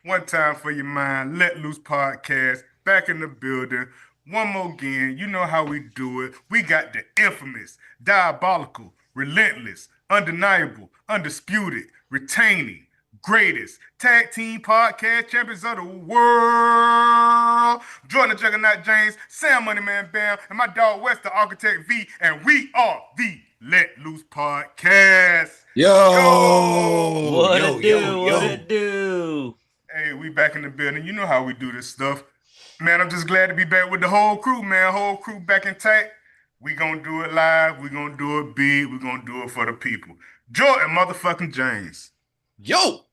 One time for your mind. Let Loose Podcast back in the building. One more again. You know how we do it. We got the infamous, diabolical, relentless, undeniable, undisputed, retaining, greatest tag team podcast champions of the world. Jordan the Juggernaut James, Sam Moneyman Bam, and my dog West the Architect V, and we are the Let Loose Podcast. Yo, Yo! What yo, it yo, do? What yo. it do? Hey, we back in the building. You know how we do this stuff. Man, I'm just glad to be back with the whole crew, man. Whole crew back intact. We gonna do it live. We gonna do it big. We gonna do it for the people. Jordan motherfucking James. Yo,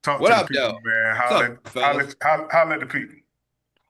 Talk what to the up, people, though? man. What's Holler, up, holler, fellas? holler, holler at the people.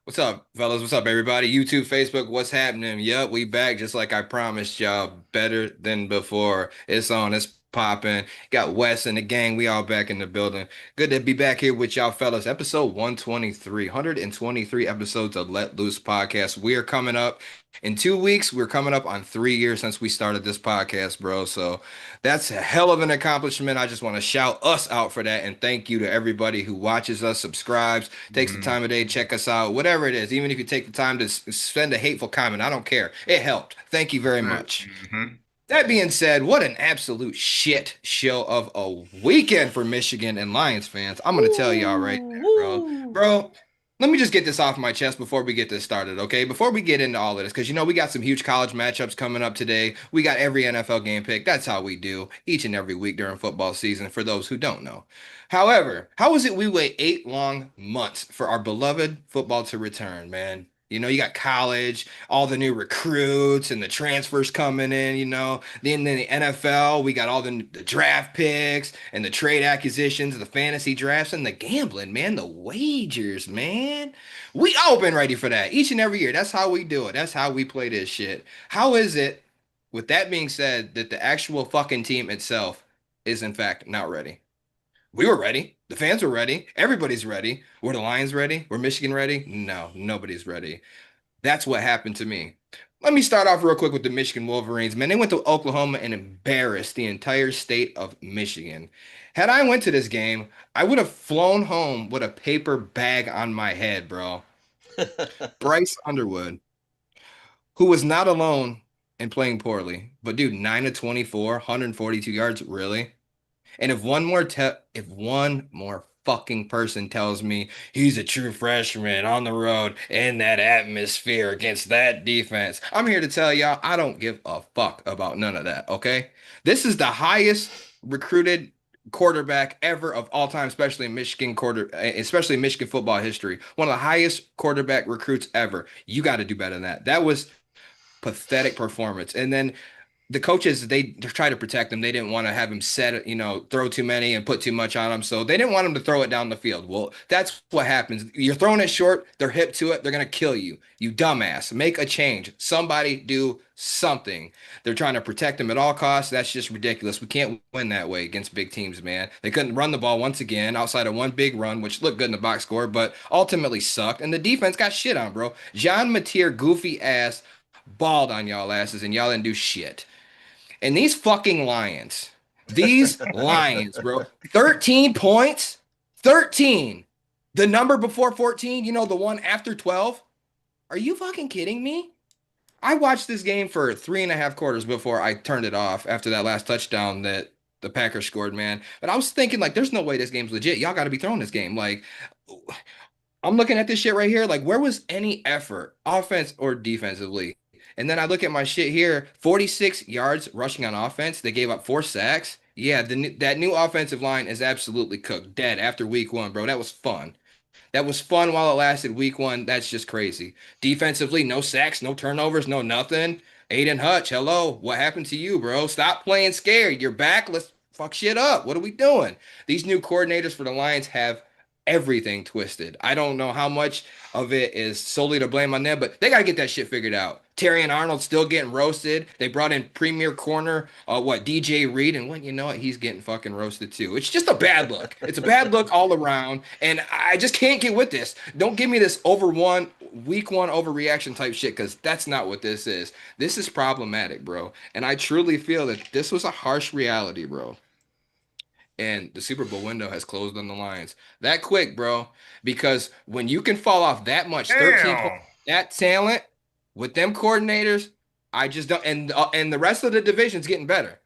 What's up, fellas? What's up, everybody? YouTube, Facebook, what's happening? Yup, we back just like I promised y'all. Better than before. It's on, it's popping. Got Wes and the gang. We all back in the building. Good to be back here with y'all, fellas. Episode 123, 123 episodes of Let Loose Podcast. We are coming up in 2 weeks. We're coming up on 3 years since we started this podcast, bro. So that's a hell of an accomplishment. I just want to shout us out for that and thank you to everybody who watches us, subscribes, takes the Mm, time of day, check us out, whatever it is. Even if you take the time to send a hateful comment, I don't care. It helped. Thank you very much. mm-hmm. That being said, what an absolute shit show of a weekend for Michigan and Lions fans. I'm gonna tell y'all right Woo, there, bro. woo. Bro, let me just get this off my chest before we get this started, okay? Before we get into all of this, because we got some huge college matchups coming up today. We got every NFL game pick. That's how we do each and every week during football season, for those who don't know. However, how is it we wait 8 long months for our beloved football to return, man? You got college, all the new recruits and the transfers coming in, Then the NFL, we got all the draft picks and the trade acquisitions, the fantasy drafts, and the gambling, man, the wagers, man. We all been ready for that each and every year. That's how we do it. That's how we play this shit. How is it, with that being said, that the actual fucking team itself is in fact not ready? We were ready. The fans were ready. Everybody's ready. Were the Lions ready? Were Michigan ready? No, nobody's ready. That's what happened to me. Let me start off real quick with the Michigan Wolverines. Man, they went to Oklahoma and embarrassed the entire state of Michigan. Had I went to this game, I would have flown home with a paper bag on my head, bro. Bryce Underwood, who was not alone in playing poorly, but dude, 9 of 24, 142 yards, really? And if one more fucking person tells me he's a true freshman on the road in that atmosphere against that defense, I'm here to tell y'all I don't give a fuck about none of that, okay? This is the highest recruited quarterback ever of all time, especially in Michigan football history. One of the highest quarterback recruits ever. You got to do better than that. That was pathetic performance. And then the coaches, they try to protect him. They didn't want to have him throw too many and put too much on him. So they didn't want him to throw it down the field. Well, that's what happens. You're throwing it short. They're hip to it. They're going to kill you. You dumbass. Make a change. Somebody do something. They're trying to protect him at all costs. That's just ridiculous. We can't win that way against big teams, man. They couldn't run the ball once again outside of one big run, which looked good in the box score, but ultimately sucked. And the defense got shit on, bro. John Mateer, goofy ass, balled on y'all asses, and y'all didn't do shit. And these Lions, bro, 13 points, 13. The number before 14, the one after 12. Are you fucking kidding me? I watched this game for 3.5 quarters before I turned it off after that last touchdown that the Packers scored, man. But I was thinking, like, there's no way this game's legit. Y'all got to be throwing this game. Like, I'm looking at this shit right here. Like, where was any effort, offense or defensively? And then I look at my shit here, 46 yards rushing on offense. They gave up 4 sacks. Yeah, that new offensive line is absolutely cooked, dead after week one, bro. That was fun. That was fun while it lasted. Week one, that's just crazy. Defensively, no sacks, no turnovers, no nothing. Aiden Hutch, hello. What happened to you, bro? Stop playing scared. You're back. Let's fuck shit up. What are we doing? These new coordinators for the Lions have everything twisted. I don't know how much of it is solely to blame on them, but they got to get that shit figured out. Terry and Arnold still getting roasted. They brought in premier corner, DJ Reed, and when you know it, he's getting fucking roasted too. It's just a bad look. It's a bad look all around, and I just can't get with this. Don't give me this week one overreaction type shit, because that's not what this is. This is problematic, bro. And I truly feel that this was a harsh reality, bro. and the Super Bowl window has closed on the Lions. That quick, bro. Because when you can fall off that much, 13 points, Damn. that talent with them coordinators, I just don't. And the rest of the division's getting better.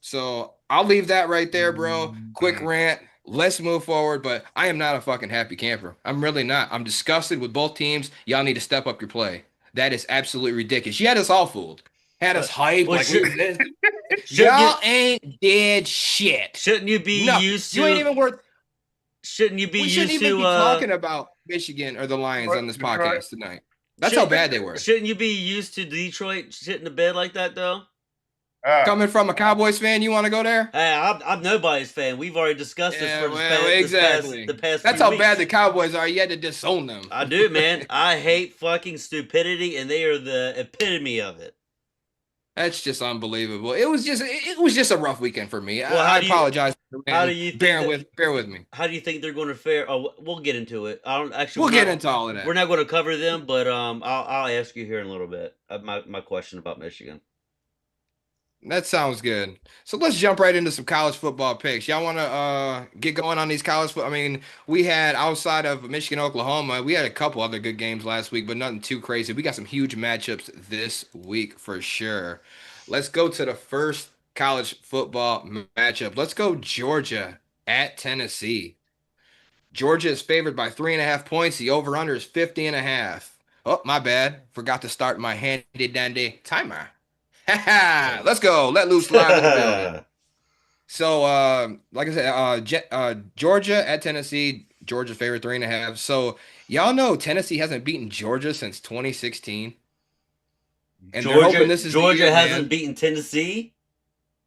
So I'll leave that right there, bro. Quick Mhm. rant. Let's move forward. But I am not a fucking happy camper. I'm really not. I'm disgusted with both teams. Y'all need to step up your play. That is absolutely ridiculous. You had us all fooled. Had us hyped Well, like we was this. shouldn't you Y'all ain't did shit. shouldn't you be No, used you ain't to even worth. shouldn't you be We shouldn't used even to be talking about Michigan or the Lions What? on this Detroit? podcast tonight. That's how should bad they were. shouldn't you be used to Detroit shit in the bed like that though? Ah. Coming from a Cowboys fan, you want to go there? Hey, I'm nobody's fan. We've already discussed this Yeah, for well, the exactly. past That's few how bad weeks. the Cowboys are. You had to disown them. I do, man. I hate fucking stupidity, and they are the epitome of it. That's just unbelievable. It was just a rough weekend for me. Well, I apologize for how do and you think that bear with me. how do you think they're going to fare? Oh, we'll get into it. I don't actually. We'll get into all of We're that. not going to cover them, but I'll ask you here in a little bit my question about Michigan. That sounds good. So let's jump right into some college football picks. Y'all want to get going on these college foot? I mean, we had outside of Michigan, Oklahoma, we had a couple other good games last week, but nothing too crazy. We got some huge matchups this week for sure. Let's go to the first college football matchup. Let's go Georgia at Tennessee. Georgia is favored by 3.5 points. The over/under is 50.5. Oh, my bad. Forgot to start my handy dandy timer. Let's go. Let loose live in the building. So, like I said, Georgia at Tennessee. Georgia favorite 3.5. So, y'all know Tennessee hasn't beaten Georgia since 2016, and they're hoping this is the Georgia year, hasn't man. beaten Tennessee.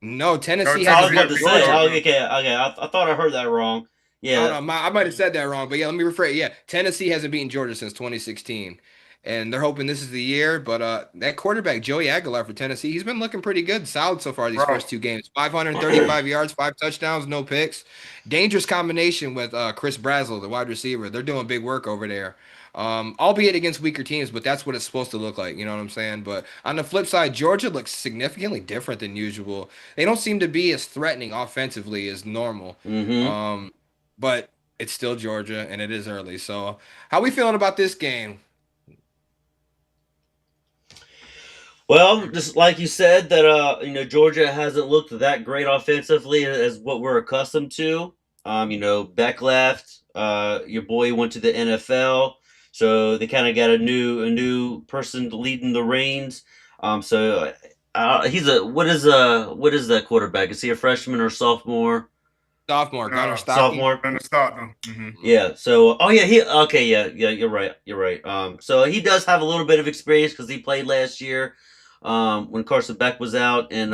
No, No, Tennessee I was hasn't Tennessee about beaten got to beat say, Georgia. oh, Georgia. okay. I thought I heard that wrong. Oh Yeah. no, I might have said that wrong, but yeah, let me rephrase. Yeah, Tennessee hasn't beaten Georgia since 2016, and they're hoping this is the year. But that quarterback Joey Aguilar for Tennessee, he's been looking pretty good, solid so far these Bro. first two games. 535 yards, 5 touchdowns, no picks. Dangerous combination with Chris Brazzell, the wide receiver. They're doing big work over there. Albeit against weaker teams, but that's what it's supposed to look like. You know what I'm saying? But on the flip side, Georgia looks significantly different than usual. They don't seem to be as threatening offensively as normal. Mm-hmm. But it's still Georgia and it is early. So, how we feeling about this game? Well, just like you said, that Georgia hasn't looked that great offensively as what we're accustomed to. Beck left. Your boy went to the NFL, so they kind of got a new person leading the reins. So he's a what is that quarterback? Is he a freshman or sophomore? Sophomore Gunner Stockton. Sophomore. Gonna start them. Hmm. Yeah. So, oh yeah, he okay. Yeah. You're right. You're right. So he does have a little bit of experience because he played last year, when Carson Beck was out, and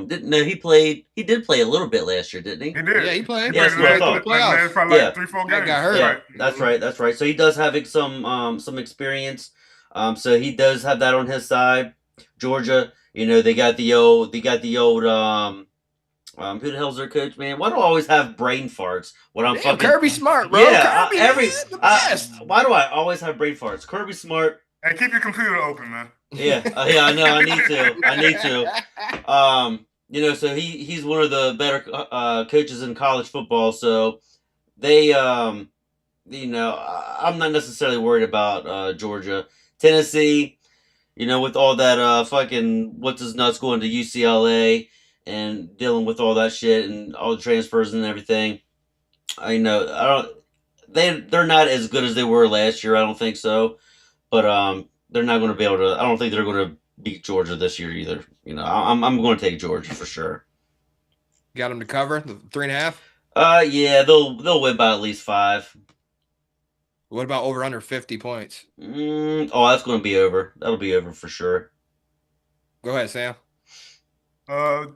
didn't no he played. He did play a little bit last year, didn't he? He Yeah, did. he He played. Yeah, played that's the what I Made it last, to the thought. playoffs. probably Yeah. like 3, 4 That games. got hurt. Yeah, Right. that's Hmm. right. That's right. So he does have some experience. So he does have that on his side. Georgia, who the hell's their coach, man? Why do I always have brain farts when I'm Damn, fucking Kirby Smart, bro. yeah? Kirby, man, the best. Why do I always have brain farts? Kirby Smart. Hey, keep your computer open, man. Yeah, yeah, I know. I need to. I need to. So he's one of the better coaches in college football. So they I'm not necessarily worried about Georgia, Tennessee. With all that fucking what's his nuts going to UCLA and dealing with all that shit and all the transfers and everything. I don't. They're not as good as they were last year. I don't think so. But they're not going to be able to. I don't think they're going to beat Georgia this year either. I'm going to take Georgia for sure. Got him to cover the 3.5. Yeah, they'll win by at least 5. What about over under 50 points? Oh, that's going to be over. That'll be over for sure. Go ahead, Sam. Uh,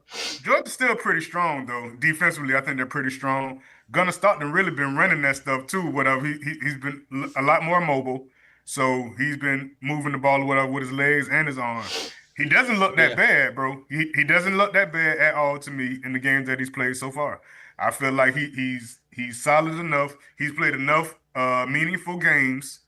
Georgia's still pretty strong though. Defensively, I think they're pretty strong. Gunnar Stockton really been running that stuff too. Whatever he's been a lot more mobile, so he's been moving the ball whatever with his legs and his arms. He doesn't look that Yeah. bad, bro. He doesn't look that bad at all to me in the games that he's played so far. I feel like he's solid enough. He's played enough meaningful games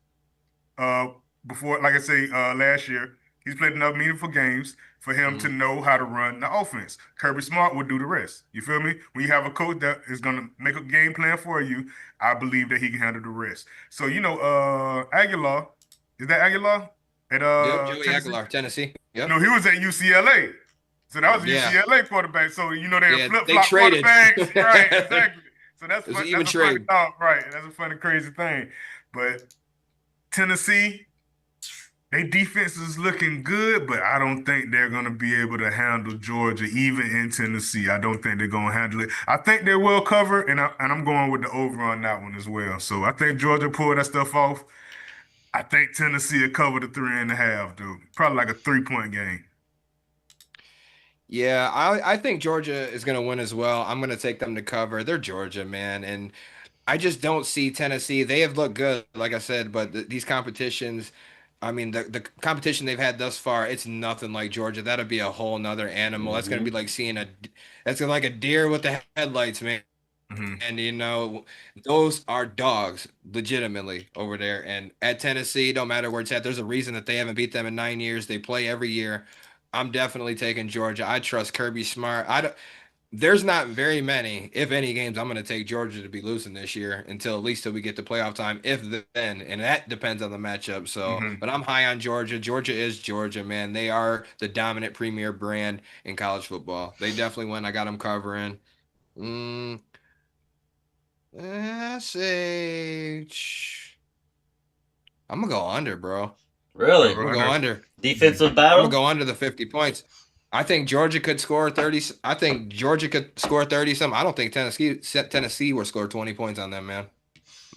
uh before, like I say, last year He's played enough meaningful games for him to Mhm. know how to run the offense. Kirby Smart will do the rest. You feel me? When you have a coach that is going to make a game plan for you, I believe that he can handle the rest. So, Aguilar, is that Aguilar at Yep, Joey Tennessee? Aguilar, Tennessee. Yep. No, he was at UCLA. So that was a Yeah. UCLA quarterback. So they're Yeah, flip they flop traded. quarterbacks, right? It Exactly. So that's was an fun. even That's a funny trade. thought, right? That's a funny, crazy thing. But Tennessee, their defense is looking good, but I don't think they're going to be able to handle Georgia, even in Tennessee. I don't think they're going to handle it. I think they will cover, and I'm going with the over on that one as well. So I think Georgia pulled that stuff off. I think Tennessee will cover the 3.5, dude. Probably like a 3-point game. Yeah, I think Georgia is going to win as well. I'm going to take them to cover. They're Georgia, man, and I just don't see Tennessee. They have looked good, like I said, but these competitions, I mean, the competition they've had thus far, it's nothing like Georgia. That'll be a whole nother animal. That's going to be Hmm. like that's like a deer with the headlights, man. Hmm. And those are dogs, legitimately over there. And at Tennessee, no matter where it's at, there's a reason that they haven't beat them in 9 years. They play every year. I'm definitely taking Georgia. I trust Kirby Smart. I don't, there's not very many, if any, games I'm going to take Georgia to be losing this year until at least till we get to playoff time, if then, and that depends on the matchup. So, Hmm. but I'm high on Georgia. Georgia is Georgia, man. They are the dominant premier brand in college football. They definitely win. I got them covering. Mm, I say, I'm gonna go under, bro. I'll Really? I'm go gonna go under. under. Mhm. Defensive I'm gonna battle? go under the 50 points. I think Georgia could score 30. I think Georgia could score 30 some. I don't think Tennessee will score 20 points on them, man.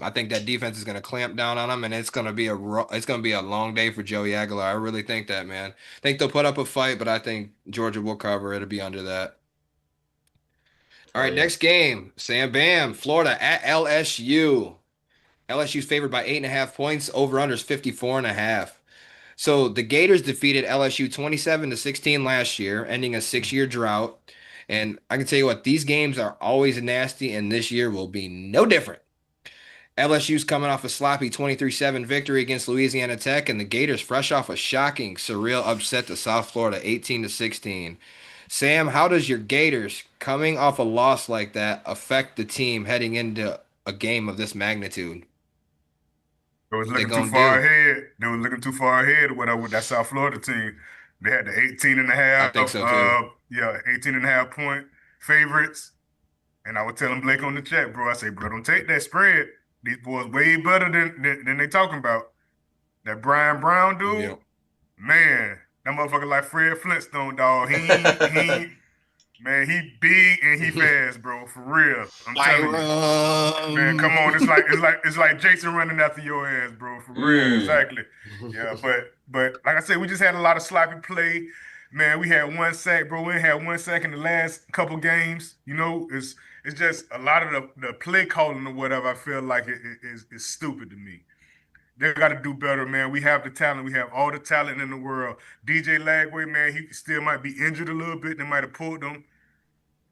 I think that defense is gonna clamp down on them, and it's gonna be a long day for Joey Aguilar. I really think that, man. I think they'll put up a fight, but I think Georgia will cover. It'll be under that. All Oh right, yeah. next game, Sam Bam, Florida at LSU. LSU's favored by 8.5 points. Over under is 54 and a half. So the Gators defeated LSU 27-16 last year, ending a 6-year drought. And I can tell you what, these games are always nasty, and this year will be no different. LSU's coming off a sloppy 23-7 victory against Louisiana Tech, and the Gators fresh off a shocking, surreal upset to South Florida 18-16. Sam, how does your Gators coming off a loss like that affect the team heading into a game of this magnitude? They was What they looking too gonna far do? ahead. They was looking too far ahead with that South Florida team. They had the 18 and a I half, think so too. yeah, 18 and a half point favorites. And I was telling Blake on the chat, bro, I say, bro, don't take that spread. These boys way better than they talking about. That Brian Brown dude, Yeah. man, that motherfucker like Fred Flintstone, dog. Man, he big and he fast, bro, for real. I'm telling you. Man, come Byram. on. It's like Jason running after your ass, bro. For real. Mm. Exactly. Yeah, but like I said, we just had a lot of sloppy play. Man, we had one sack, bro. We ain't had one sack in the last couple games. It's just a lot of the play calling or whatever. I feel like is stupid to me. They got to do better, man. We have the talent. We have all the talent in the world. DJ Lagway, man, he still might be injured a little bit. They might have pulled him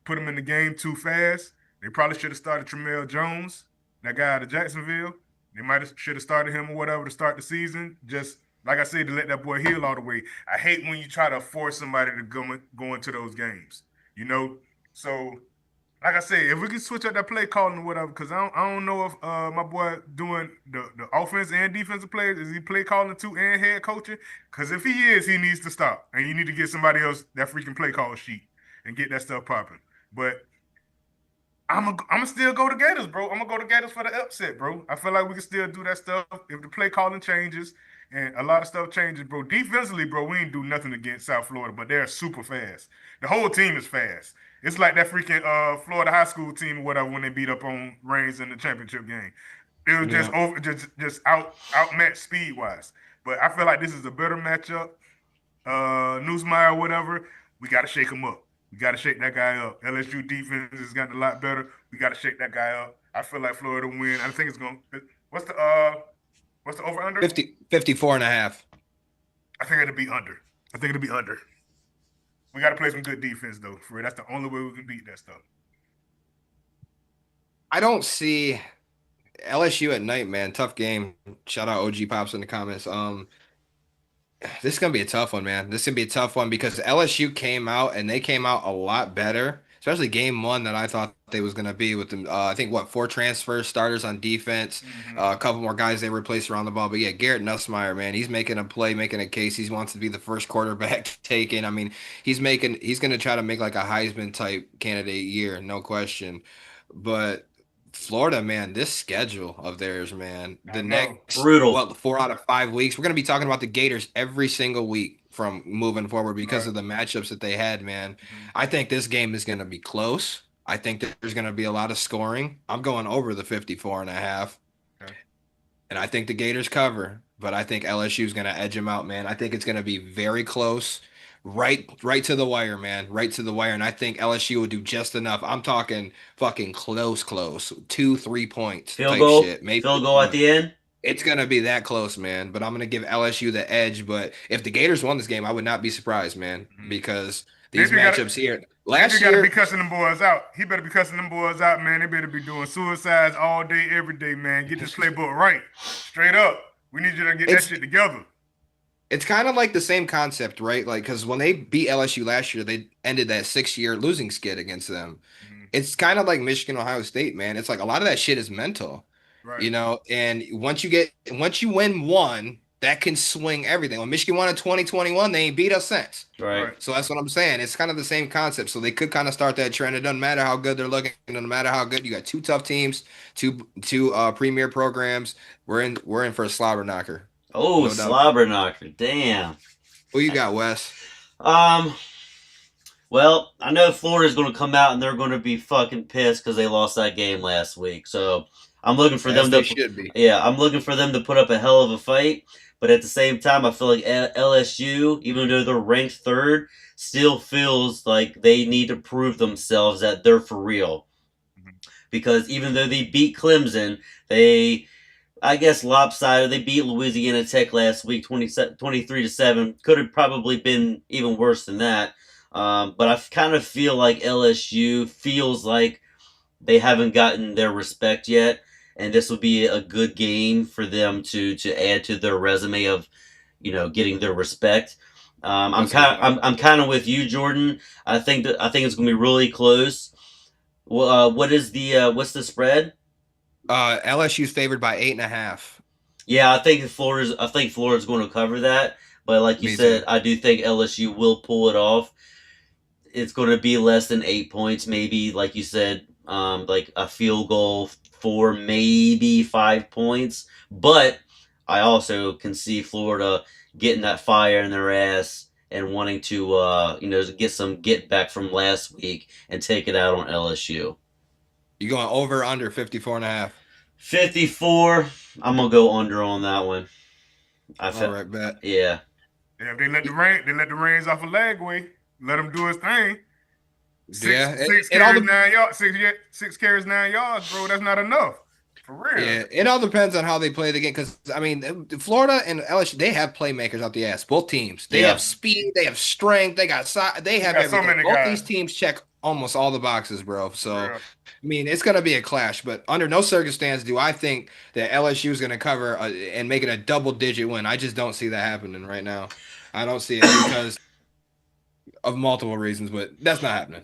put him in the game too fast. They probably should have started Tramel Jones, that guy out of Jacksonville. They might have should have started him or whatever to start the season. Just like I said, to let that boy heal all the way. I hate when you try to force somebody to go into those games. You know, so like I said, if we can switch up that play calling or whatever, because I don't know if my boy doing the offense and defensive plays, is he play calling too and head coaching? Because if he is, he needs to stop. And you need to get somebody else that freaking play call sheet and get that stuff popping. But I'm gonna still go to Gators, bro. I'm gonna go to Gators for the upset, bro. I feel like we can still do that stuff if the play calling changes and a lot of stuff changes, bro. Defensively, bro, we ain't do nothing against South Florida, but they're super fast. The whole team is fast. It's like that freaking Florida high school team or whatever when they beat up on Reigns in the championship game. It was just Yeah. over, just outmatched speed wise. But I feel like this is a better matchup. Newsmeyer, whatever, we got to shake him up. We got to shake that guy up. LSU defense has gotten a lot better. We got to shake that guy up. I feel like Florida win. I think it's going. What's the uh? What's the over under? 54 and a half. I think it'll be under. I think it'll be under. We got to play some good defense though. For real. That's the only way we can beat that stuff. I don't see LSU at night, man. Tough game. Shout out OG Pops in the comments. This is gonna be a tough one, man. This is gonna be a tough one because LSU came out and they came out a lot better, especially game one than I thought they was gonna be with them. I think what four transfer starters on defense, Hmm. a couple more guys they replaced around the ball. But yeah, Garrett Nussmeier, man, he's making a play, making a case. He wants to be the first quarterback taken. I mean, he's gonna try to make like a Heisman type candidate year, no question. But Florida, man, this schedule of theirs, man, I the know. next, Brutal. what, 4 out of 5 weeks, we're going to be talking about the Gators every single week from moving forward because Right. of the matchups that they had, man. Hmm. I think this game is going to be close. I think that there's going to be a lot of scoring. I'm going over the 54 and a half, Okay. and I think the Gators cover, but I think LSU is going to edge them out, man. I think it's going to be very close. Right to the wire, man. Right to the wire. And I think LSU will do just enough. I'm talking fucking close. 2, 3 points Field type goal. shit. Maybe Field goal at one. the end. It's gonna be that close, man. But I'm gonna give LSU the edge. But if the Gators won this game, I would not be surprised, man, Hmm. because these Napier got matchups here Napier last got to be year, cussing them boys out. He better be cussing them boys out, man. They better be doing suicides all day, every day, man. Get this playbook right, straight up. We need you to get that it's shit together. it's kind of like the same concept, right? Like, because when they beat LSU last year, they ended that 6 year losing skid against them. Hmm. It's kind of like Michigan, Ohio State, man. It's like a lot of that shit is mental, Right. and once you win one, that can swing everything. When Michigan won in 2021, they ain't beat us since. Right. Right. So that's what I'm saying. It's kind of the same concept. So they could kind of start that trend. It doesn't matter how good they're looking, no matter how good you got two tough teams, two premier programs. We're in for a slobber knocker, Oh, no doubt. slobber knocker. Damn. Who you got, Wes? Um. Well, I know Florida's going to come out and they're going to be fucking pissed because they lost that game last week. So I'm looking for As them they to, should be. yeah, I'm looking for them to put up a hell of a fight. But at the same time, I feel like LSU, even though they're ranked third, still feels like they need to prove themselves that they're for real. Mhm. Because even though they beat Clemson, they I guess lopsided. They beat Louisiana Tech last week, 23 to 7. Could have probably been even worse than that. But I kind of feel like LSU feels like they haven't gotten their respect yet, and this would be a good game for them to add to their resume of getting their respect. I'm That's a good kind point. I'm kind of with you, Jordan. I think it's gonna be really close. Well, what's the spread? LSU's favored by 8.5. Yeah, I think Florida's going to cover that, but like you Me too. said, I do think LSU will pull it off. It's going to be less than 8 points, maybe like you said, like a field goal for maybe 5 points. But I also can see Florida getting that fire in their ass and wanting to, get some get back from last week and take it out on LSU. You going over or under 54 and a half? 54. I'm gonna go under on that one. I All felt, right, bet. yeah. Yeah, if they let the reins off a Lagway. Let him do his thing. Six Yeah, six it all carries, 9 yards. Six carries, 9 yards, bro. That's not enough. For real. Yeah, it all depends on how they play the game. Because I mean, Florida and LSU, they have playmakers out the ass. Both teams, they have Yeah. speed, they have strength, they got size, they We have got so everything. many Both guys. these teams check almost all the boxes, bro. So, For I mean, it's gonna be a clash. But under no circumstance do I think that LSU is gonna cover and make it a double-digit win. I just don't see that happening right now. I don't see it because of multiple reasons, but that's not happening.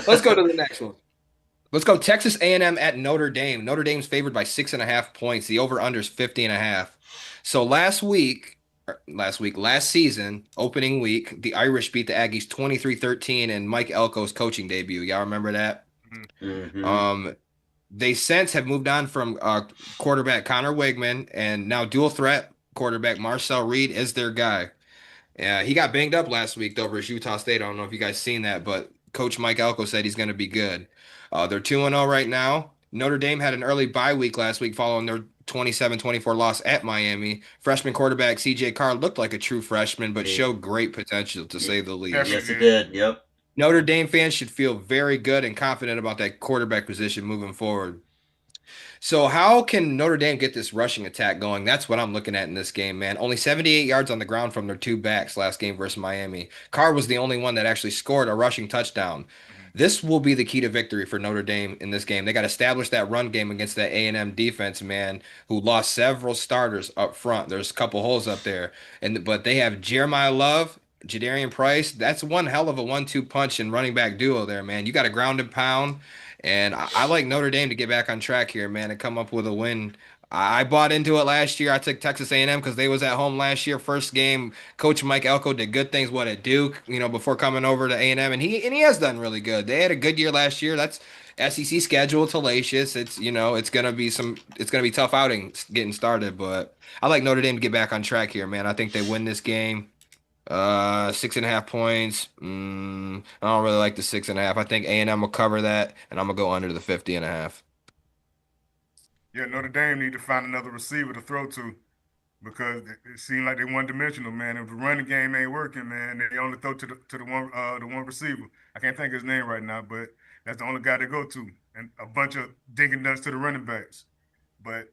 Let's go to the next one. Let's go Texas A&M at Notre Dame. Notre Dame's favored by 6.5 points. The over-under is 50 and a half. So last season, opening week, the Irish beat the Aggies 23-13 in Mike Elko's coaching debut. Y'all remember that? real. hmm Um, they since have moved on from quarterback Connor Wigman and now dual threat quarterback Marcel Reed is their guy. Yeah, he got banged up last week though versus Utah State. I don't know if you guys seen that, but Coach Mike Elko said he's going to be good. They're 2-0 right now. Notre Dame had an early bye week last week following their 27-24 loss at Miami. Freshman quarterback CJ Carr looked like a true freshman, but He- showed great potential to say the least. yes, Definitely it did. did. Yep. Notre Dame fans should feel very good and confident about that quarterback position moving forward. So how can Notre Dame get this rushing attack going? That's what I'm looking at in this game, man. Only 78 yards on the ground from their two backs last game versus Miami. Carr was the only one that actually scored a rushing touchdown. This will be the key to victory for Notre Dame in this game. They got to establish that run game against that A&M defense, man, who lost several starters up front. There's a couple holes up there, but they have Jeremiah Love, Jadarian Price. That's one hell of a 1-2 punch and running back duo there, man. You got to ground and pound, and I like Notre Dame to get back on track here, man, and come up with a win. I bought into it last year. I took Texas A&M because they was at home last year. First game, Coach Mike Elko did good things. What at Duke, before coming over to A&M, and he has done really good. They had a good year last year. That's SEC schedule. It's hellacious. It's gonna be tough outing getting started. But I like Notre Dame to get back on track here, man. I think they win this game. 6.5 points. I don't really like the 6.5. I think A&M will cover that, and I'm gonna go under the 50.5. Yeah, Notre Dame need to find another receiver to throw to because it seemed like they one dimensional, man. If the running game ain't working, man, they only throw to the one receiver. I can't think of his name right now, but that's the only guy they go to, and a bunch of dinking nuts to the running backs. But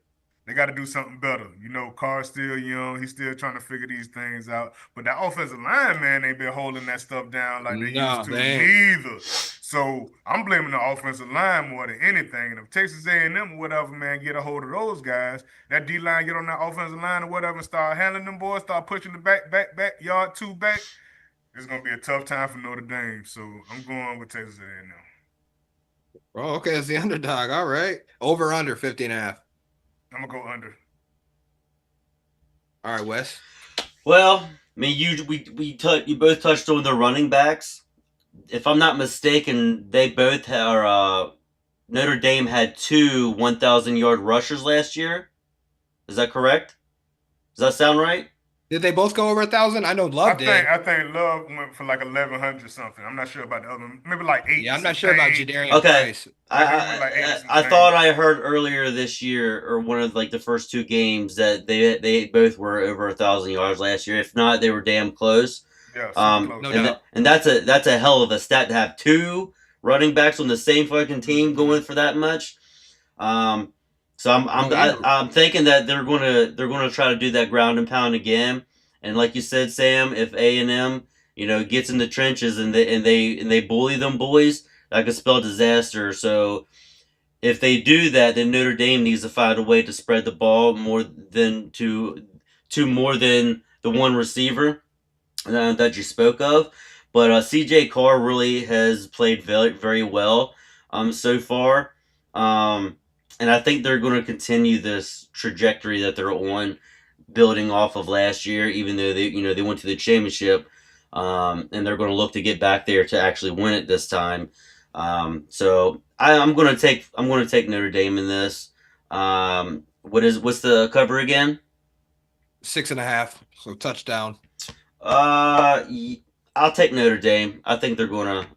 they got to do something better. Carr's still young. He's still trying to figure these things out. But that offensive line, man, ain't been holding that stuff down like they used No, to they ain't. neither. So I'm blaming the offensive line more than anything. And if Texas A&M or whatever, man, get a hold of those guys, that D line get on that offensive line or whatever and start handling them boys, start pushing the back, yard two back, it's gonna be a tough time for Notre Dame. So I'm going with Texas A&M. Oh, okay, it's the underdog. All right. Over under 50.5. I'm gonna go under. All right, Wes. Well, I mean, you both touched on the running backs. If I'm not mistaken, they both are. Notre Dame had two 1,000-yard rushers last year. Is that correct? Does that sound right? Did they both go over 1,000? I know I Love think did. I think Love went for like 1,100 something. I'm not sure about the other one. Maybe like eight Yeah, and I'm not some sure about change. Jadarian Okay. Price. I think it went like eight and some I thought change. I heard earlier this year, or one of like the first two games, that they both were over 1,000 yards last year. If not, they were damn close. Yeah, super close. No And doubt. and that's a hell of a stat to have two running backs on the same fucking team Mm-hmm. going for that much. Um, so No, and I'm thinking that they're gonna try to do that ground and pound again. And like you said, Sam, if A&M gets in the trenches and they bully them boys, that could spell disaster. So if they do that, then Notre Dame needs to find a way to spread the ball more than to more than the one receiver that you spoke of. But CJ Carr really has played very, very well so far. And I think they're going to continue this trajectory that they're on, building off of last year, even though they went to the championship. And they're going to look to get back there to actually win it this time. So I'm going to take Notre Dame in this. What's the cover again? 6.5. So touchdown. Uh, I'll take Notre Dame. I think they're gonna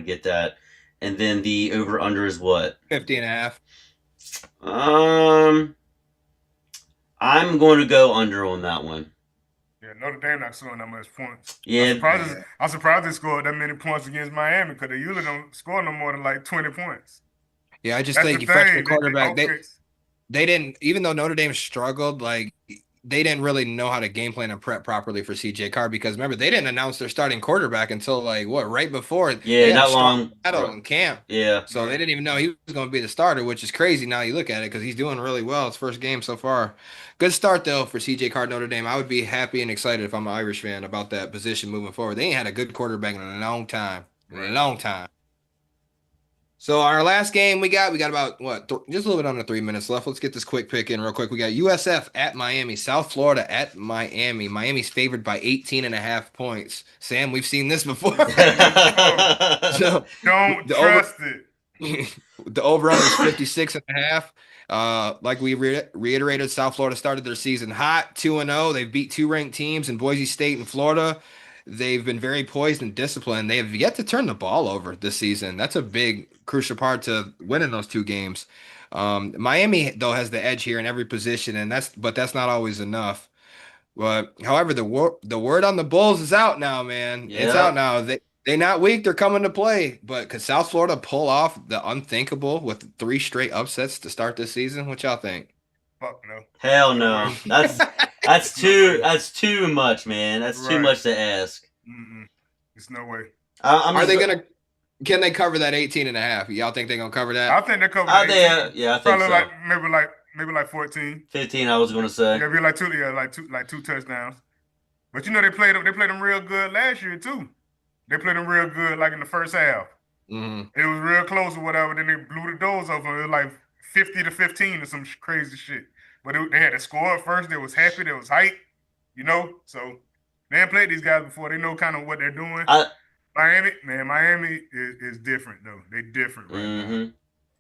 get that. And then the over under is what? 50.5. Um, I'm going to go under on that one. Yeah, Notre Dame not scoring that much points. Yeah, I'm surprised they scored that many points against Miami because they usually don't score no more than like 20 points. Yeah, I just That's the think you freshman thing. The quarterback. offense. They didn't, even though Notre Dame struggled, like they didn't really know how to game plan and prep properly for CJ Carr because remember they didn't announce their starting quarterback until like what, right before they yeah, had a not strong long. battle in camp. Yeah, So they didn't even know he was going to be the starter, which is crazy now you look at it because he's doing really well his first game so far. Good start though for CJ Carr Notre Dame. I would be happy and excited if I'm an Irish fan about that position moving forward. They ain't had a good quarterback in a long time. In a long time. So our last game we got about what just a little bit under 3 minutes left. Let's get this quick pick in real quick. We got USF at Miami, South Florida at Miami. Miami's favored by 18.5 points. Sam, we've seen this before. So Don't the trust it. the over under is 56.5. Like we reiterated, South Florida started their season hot, 2-0. They've beat two ranked teams in Boise State and Florida. They've been very poised and disciplined. They have yet to turn the ball over this season. That's a big, crucial part to winning those two games. Miami, though, has the edge here in every position, and that's not always enough. But however, the word on the Bulls is out now, man. It's yeah. out now. They not weak. They're coming to play. But could South Florida pull off the unthinkable with 3 straight upsets to start this season? What y'all think? Fuck no. Hell No no. way. That's No way. that's too much, man. That's too Right. much to ask. Mm-mm. It's no way. I'm Are just they go- gonna? Can they cover that 18.5? Y'all think they're gonna cover I that? think they're covering the 18. Yeah, I think Probably so. maybe like 14. 15, I was gonna say. Yeah, be like two touchdowns. But they played them real good last year too. They played them real good like in the first half. Mm-hmm. It was real close or whatever. Then they blew the doors off them. It was like 50-15 or some crazy shit. But they had to score at first. They was happy. They was hype. So they ain't played these guys before. They know kind of what they're doing. I Miami is different though. They different right now. mm-hmm.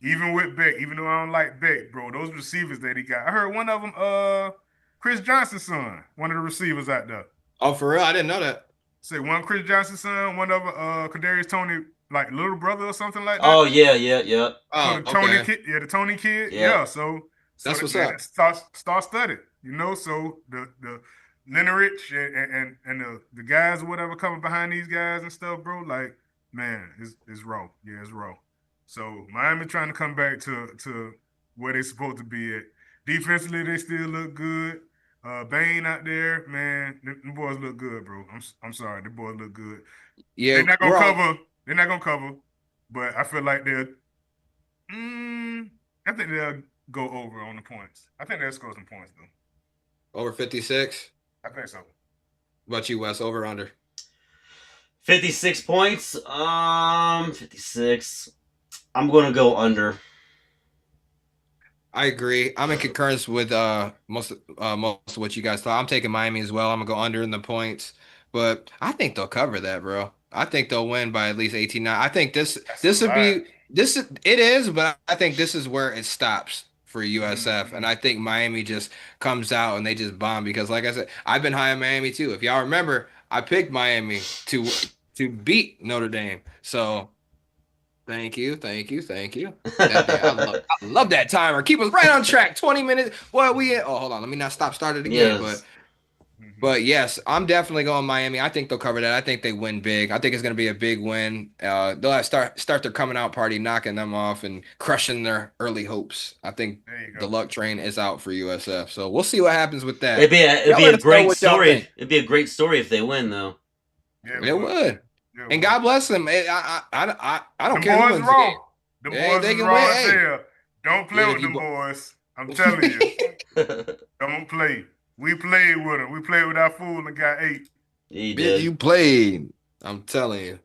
Even with Beck, even though I don't like Beck, bro, those receivers that he got. I heard one of them, Chris Johnson's son, one of the receivers out there. Oh, for real? I didn't know that. Say one Chris Johnson's son, one of Kadarius Tony, like little brother or something like that. Oh yeah. So Oh, the Tony okay. kid, yeah, the Tony kid, Yeah. yeah. So That's what's that up. star studded, So the Linerich and the guys or whatever coming behind these guys and stuff, bro. Like, man, it's raw. Yeah, it's raw. So Miami trying to come back to where they supposed to be at. Defensively, they still look good. Bain out there, man, the boys look good, bro. I'm sorry, the boys look good. Yeah, They're not gonna we're all cover. They're not gonna cover, but I feel like they're. Mm, I think they'll go over on the points. I think they'll score some points though. over 56. I think so. What about you, Wes? Over under? 56 points. 56. I'm gonna go under. I agree. I'm in concurrence with most of what you guys thought. I'm taking Miami as well. I'm gonna go under in the points, but I think they'll cover that, bro. I think they'll win by at least 18-9. I think this That's a this would lot. be this is it is, but I think this is where it stops for USF, and Mm-hmm. I think Miami just comes out and they just bomb because, like I said, I've been high on Miami too. If y'all remember, I picked Miami to beat Notre Dame. So thank you, thank you, thank you. I love that timer. Keep us right on track. 20 minutes. Well, hold on. Let me not start it again. Yes. Mm-hmm. But yes, I'm definitely going Miami. I think they'll cover that. I think they win big. I think it's going to be a big win. They'll have start their coming out party, knocking them off and crushing their early hopes. I think There you the go. luck train is out for USF. So we'll see what happens with that. It'd Y'all be let a us know great what y'all story. think. It'd be a great story if they win though. Yeah, It boy. would. Yeah, And boy. God bless them. I don't Them care who boys wins the game. raw. Them Hey, boys they is can win. raw as Hey, hell. Don't play yeah, with them boys. I'm telling you. Don't play. We played with them. We played with our fool and got 8. He Bitch, did. you played. I'm telling you.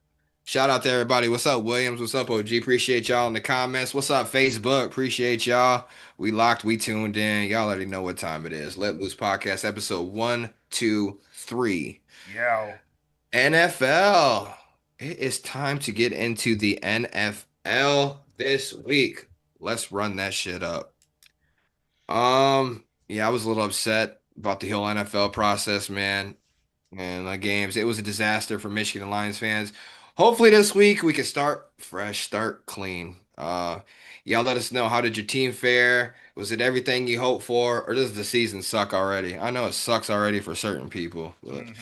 Shout out to everybody. What's up, Williams? What's up, OG? Appreciate y'all in the comments. What's up, Facebook? Appreciate y'all. We locked. We tuned in. Y'all already know what time it is. Let Loose Podcast, episode 123. Yeah. NFL. It is time to get into the NFL this week. Let's run that shit up. Yeah, I was a little upset about the whole NFL process, man. And the games, it was a disaster for Michigan and Lions fans. Hopefully this week we can start fresh, start clean. Y'all let us know, how did your team fare? Was it everything you hoped for, or does the season suck already? I know it sucks already for certain people, but Mm-hmm.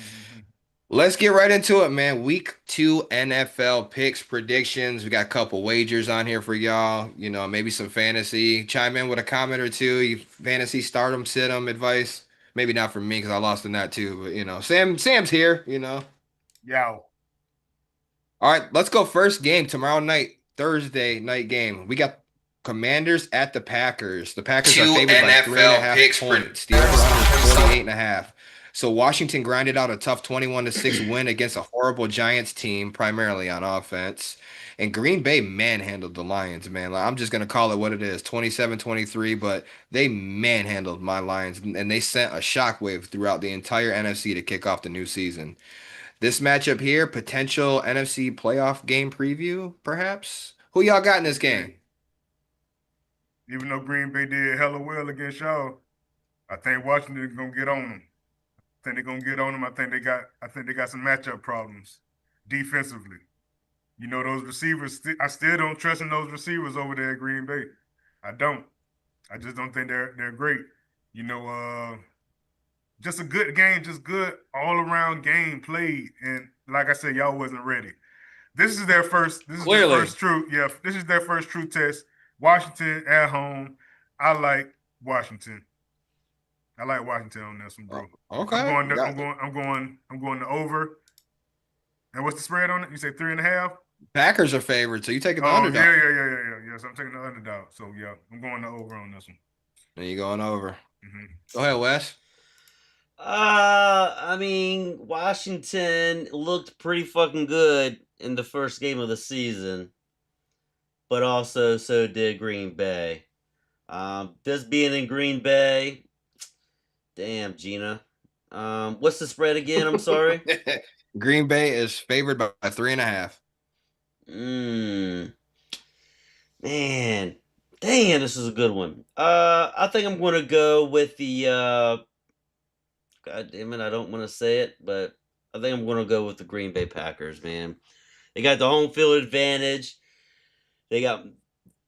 let's get right into it, man. Week 2 NFL picks, predictions. We got a couple wagers on here for y'all. Maybe some fantasy. Chime in with a comment or two. You fantasy start 'em, sit 'em advice. Maybe not for me because I lost in that too. But Sam's here. Yeah. All right, let's go first game tomorrow night, Thursday night game. We got Commanders at the Packers. The Packers are Two favored by NFL 3.5 picks points. The over under is 48.5. So Washington grinded out a tough 21-6 win against a horrible Giants team, primarily on offense. And Green Bay manhandled the Lions, man. Like, I'm just going to call it what it is, 27-23, but they manhandled my Lions, and they sent a shockwave throughout the entire NFC to kick off the new season. This matchup here, potential NFC playoff game preview, perhaps? Who y'all got in this Yeah. game? Even though Green Bay did hella well against y'all, I think Washington's gonna get on them. I think they're gonna get on them. I think they got some matchup problems defensively. Those receivers. I still don't trust in those receivers over there at Green Bay. I don't. I just don't think they're great. You know, just a good game, just good all around game played. And like I said, y'all wasn't ready. This is their first. This is the Clearly. first true. Yeah, this is their first true test. Washington at home. I like Washington. I like Washington on this one, bro. Okay. I'm going. To, Got I'm going. I'm going. I'm going to over. And what's the spread on it? You say 3.5? Packers are favored, so you taking the Oh underdog. Yes, I'm taking the underdog. So yeah, I'm going to over on this one. And you going over. Hmm. Go ahead, Wes. I mean, Washington looked pretty fucking good in the first game of the season, but also so did Green Bay. This being in Green Bay, damn, Gina. What's the spread again? I'm sorry. Green Bay is favored by 3.5. Mmm, man, damn, this is a good one. I think I'm gonna go with the. God damn it, I don't want to say it, but I think I'm gonna go with the Green Bay Packers. Man, they got the home field advantage. They got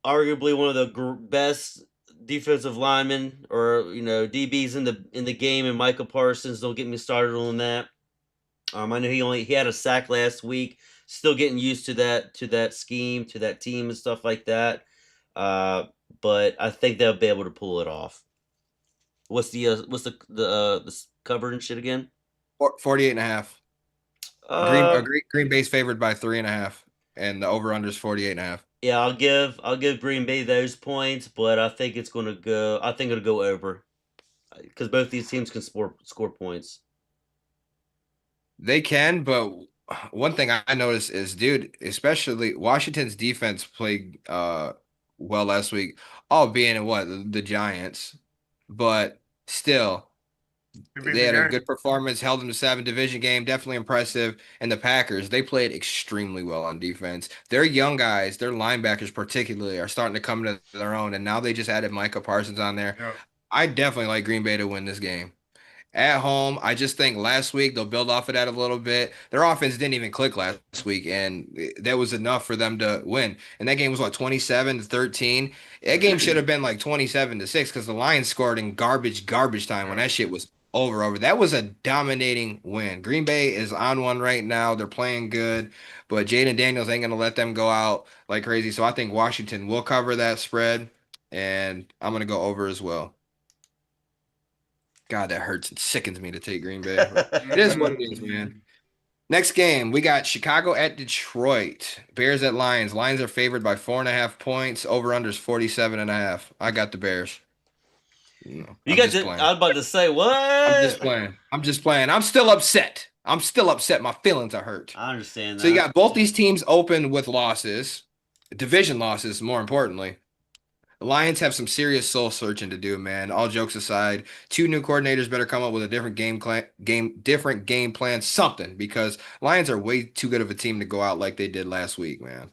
arguably one of the best defensive linemen or DBs in the game, and Michael Parsons. Don't get me started on that. I know he had a sack last week. Still getting used to that scheme, to that team, and stuff like that. Uh, but I think they'll be able to pull it off. What's the cover and shit again? 48.5. Uh, Green Bay's favored by 3.5, and the over under is 48.5. yeah, I'll give Green Bay those points, but I think it's gonna go. I think it'll go over because both these teams can score points. They can, but one thing I noticed is, dude, especially Washington's defense played well last week, all being in what the Giants, but still It beat they the had a game. good performance, held them to 7 division game, definitely impressive. And the Packers, they played extremely well on defense. Their young guys, their linebackers particularly, are starting to come to their own, and now they just added Micah Parsons on there. Yeah. I definitely like Green Bay to win this game. At home, I just think last week they'll build off of that a little bit. Their offense didn't even click last week, and that was enough for them to win. And that game was what, 27-13. That game should have been like 27-6 because the Lions scored in garbage time when Yeah. that shit was over. That was a dominating win. Green Bay is on one right now. They're playing good, but Jaden Daniels ain't gonna let them go out like crazy. So I think Washington will cover that spread, and I'm gonna go over as well. God, that hurts and sickens me to take Green Bay, but it is what it is, man. Mm. Next game, we got Chicago at Detroit. Bears at Lions. Lions are favored by 4.5 points. Over under is 47.5. I got the Bears. No, You I'm got just to. I playing. was about to say I'm just what? playing. I'm just playing. I'm still upset. I'm still upset. My feelings are hurt. I understand So you that. got both these teams open with losses, division losses, more importantly. The Lions have some serious soul searching to do, man. All jokes aside, two new coordinators better come up with a different game plan, something, because Lions are way too good of a team to go out like they did last week, man.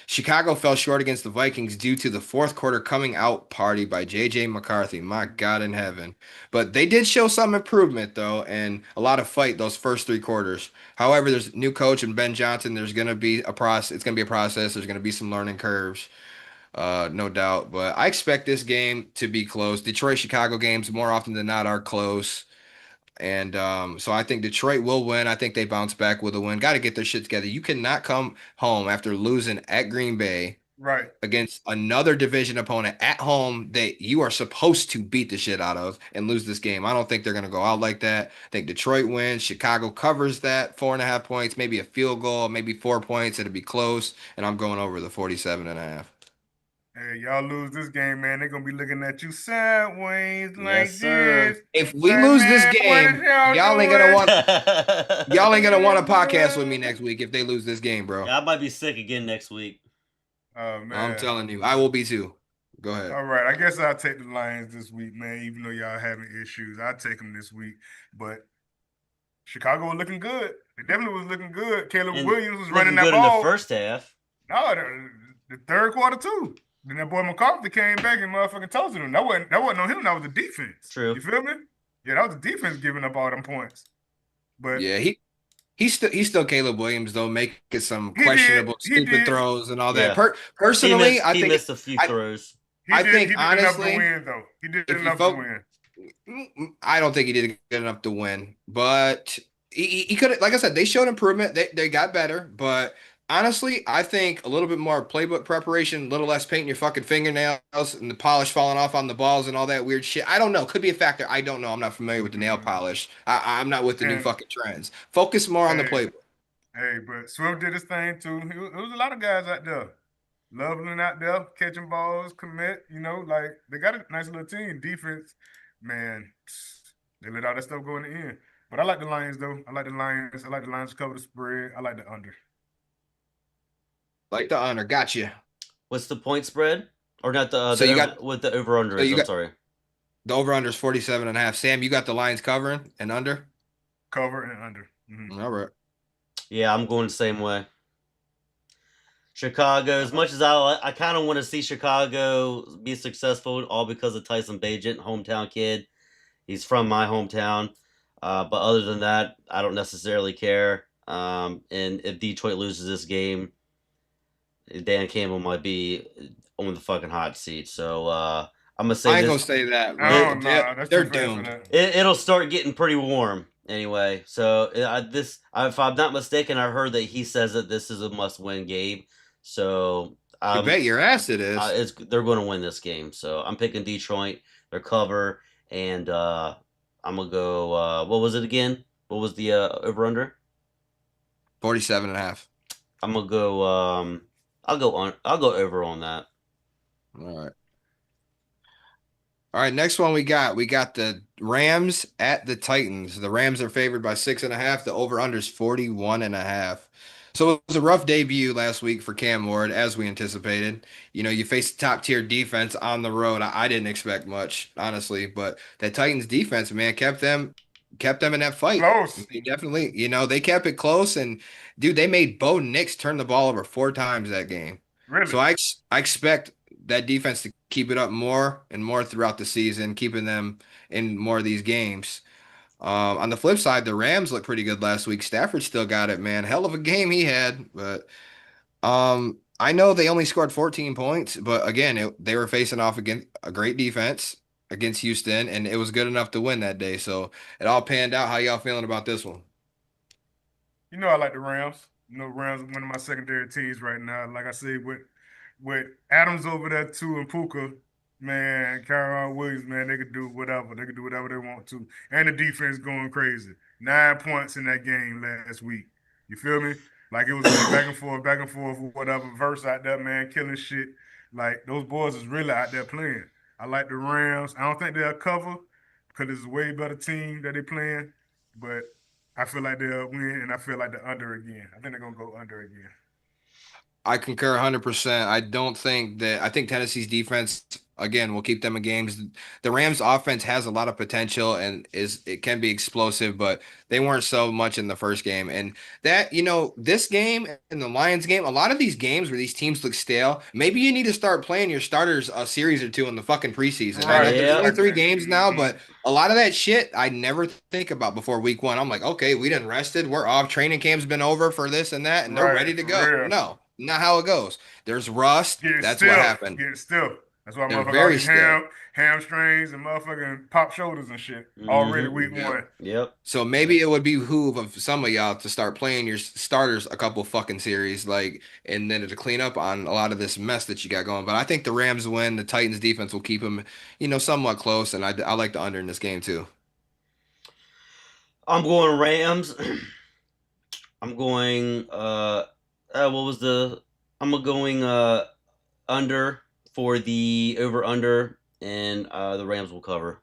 Chicago fell short against the Vikings due to the fourth quarter coming out party by J.J. McCarthy. My God in heaven. But they did show some improvement, though, and a lot of fight those first 3 quarters. However, there's a new coach and Ben Johnson. There's going to be a process. It's going to be a process. There's going to be some learning curves, no doubt. But I expect this game to be close. Detroit Chicago games more often than not are close. And so I think Detroit will win. I think they bounce back with a win. Got to get their shit together. You cannot come home after losing at Green Bay Right. against another division opponent at home that you are supposed to beat the shit out of and lose this game. I don't think they're going to go out like that. I think Detroit wins. Chicago covers that 4.5 points, maybe a field goal, maybe 4 points. It'll be close. And I'm going over the 47.5. Hey, y'all lose this game, man. They're gonna be looking at you sideways Yes, like this. sir. If we Like, lose this man, what is game, y'all y'all ain't gonna doing? want y'all ain't What gonna are want a y'all podcast with me doing? next week if they lose this game, bro. Yeah, I might be sick again next week. Oh I'm man. telling you, I will be too. Go ahead. All right. I guess I'll take the Lions this week, man. Even though y'all having issues, I'll take them this week. But Chicago was looking good. They definitely was looking good. Caleb And Williams was running looking that good in the ball. first half. No, the third quarter too. Then that boy McCarthy came back and motherfucking toasted him. That wasn't on him. That was the defense. True. You feel me? Yeah, that was the defense giving up all them points. But Yeah, he's still Caleb Williams though, making some he did. questionable, He stupid did. throws and all that. Yeah. Personally, I He think missed a few I throws. I think He did enough to honestly, win though. He did if you enough to folk, win. I don't think he did good enough to win, but he could, like I said, they showed improvement. They got better, but honestly, I think a little bit more playbook preparation, a little less painting your fucking fingernails and the polish falling off on the balls and all that weird shit. I don't know. Could be a factor. I don't know. I'm not familiar with the nail polish. I'm not with the new And fucking trends. Focus more on the hey, playbook. Hey, but Swift did his thing too. It was a lot of guys out there. Loveland out there catching balls, commit. Like they got a nice little team. Defense, man, they let all that stuff go in the end. But I like the Lions though. I like the Lions. I like the Lions to cover the spread. I like the under. Like the honor, got you. What's the point spread? Or not So you got what the over under so is? you I'm got sorry. the over under is 47.5. Sam, you got the Lions covering and under? Cover and under. All right. Yeah, I'm going the same way. Chicago, as much as I kind of want to see Chicago be successful, all because of Tyson Bagent, hometown kid. He's from my hometown. But other than that, I don't necessarily care. And if Detroit loses this game, Dan Campbell might be on the fucking hot seat. So I'm gonna say I ain't gonna this. say that, bro. Oh It, no, that's They're too fast for doomed. that. it'll start getting pretty warm anyway. So if I'm not mistaken, I heard that he says that this is a must-win game. So You bet your ass it is. they're going to win this game. So I'm picking Detroit. Their cover, and I'm gonna go. What was it again? What was the over under? 47.5. I'm gonna go. I'll go on. I'll go over on that. All right. All right, next one we got the Rams at the Titans. The Rams are favored by 6.5. The over-under is 41.5. So it was a rough debut last week for Cam Ward, as we anticipated. You faced top tier defense on the road. I didn't expect much, honestly, but that Titans defense, man, kept them in that fight. Close, They definitely, they kept it close, and dude, they made Bo Nix turn the ball over 4 times that game. really. So I expect that defense to keep it up more and more throughout the season, keeping them in more of these games. On the flip side, the Rams looked pretty good last week. Stafford still got it, man. Hell of a game he had, but I know they only scored 14 points, but again, they were facing off against a great defense against Houston, and it was good enough to win that day. So it all panned out. How y'all feeling about this one? I like the Rams. Rams are one of my secondary teams right now. Like I said, with Adams over there too and Puka, man, Kyron Williams, man, they could do whatever. They could do whatever they want to. And the defense going crazy. 9 points in that game last week. You feel me? Like it was going back and forth, whatever. Verse out there, man, killing shit. Like those boys is really out there playing. I like the Rams. I don't think they'll cover because it's a way better team that they playing. But I feel like they'll win, and I feel like they're under again. I think they're gonna go under again. I concur 100%. I think Tennessee's defense again will keep them in games. The Rams offense has a lot of potential and it can be explosive, but they weren't so much in the first game. And that, this game and the Lions game, a lot of these games where these teams look stale, maybe you need to start playing your starters a series or two in the fucking preseason. I know Right, there's only Yeah. three exactly. games now, but a lot of that shit I never think about before week one. I'm like, okay, we didn't rested. We're off. Training camp's been over for this and that, and they're Right, ready to for go. real. No, not how it goes. There's rust. Getting That's what stiff, happened. getting stiff. That's why They're motherfucker all very these stiff. hamstrings and motherfucking pop shoulders and shit already week Mm-hmm. Yep. one. Yep. So maybe it would behoove of some of y'all to start playing your starters a couple fucking series, and then to clean up on a lot of this mess that you got going. But I think the Rams win. The Titans defense will keep them, somewhat close, and I like the under in this game too. I'm going Rams. I'm going. What was the? I'm going under for the over under, and the Rams will cover.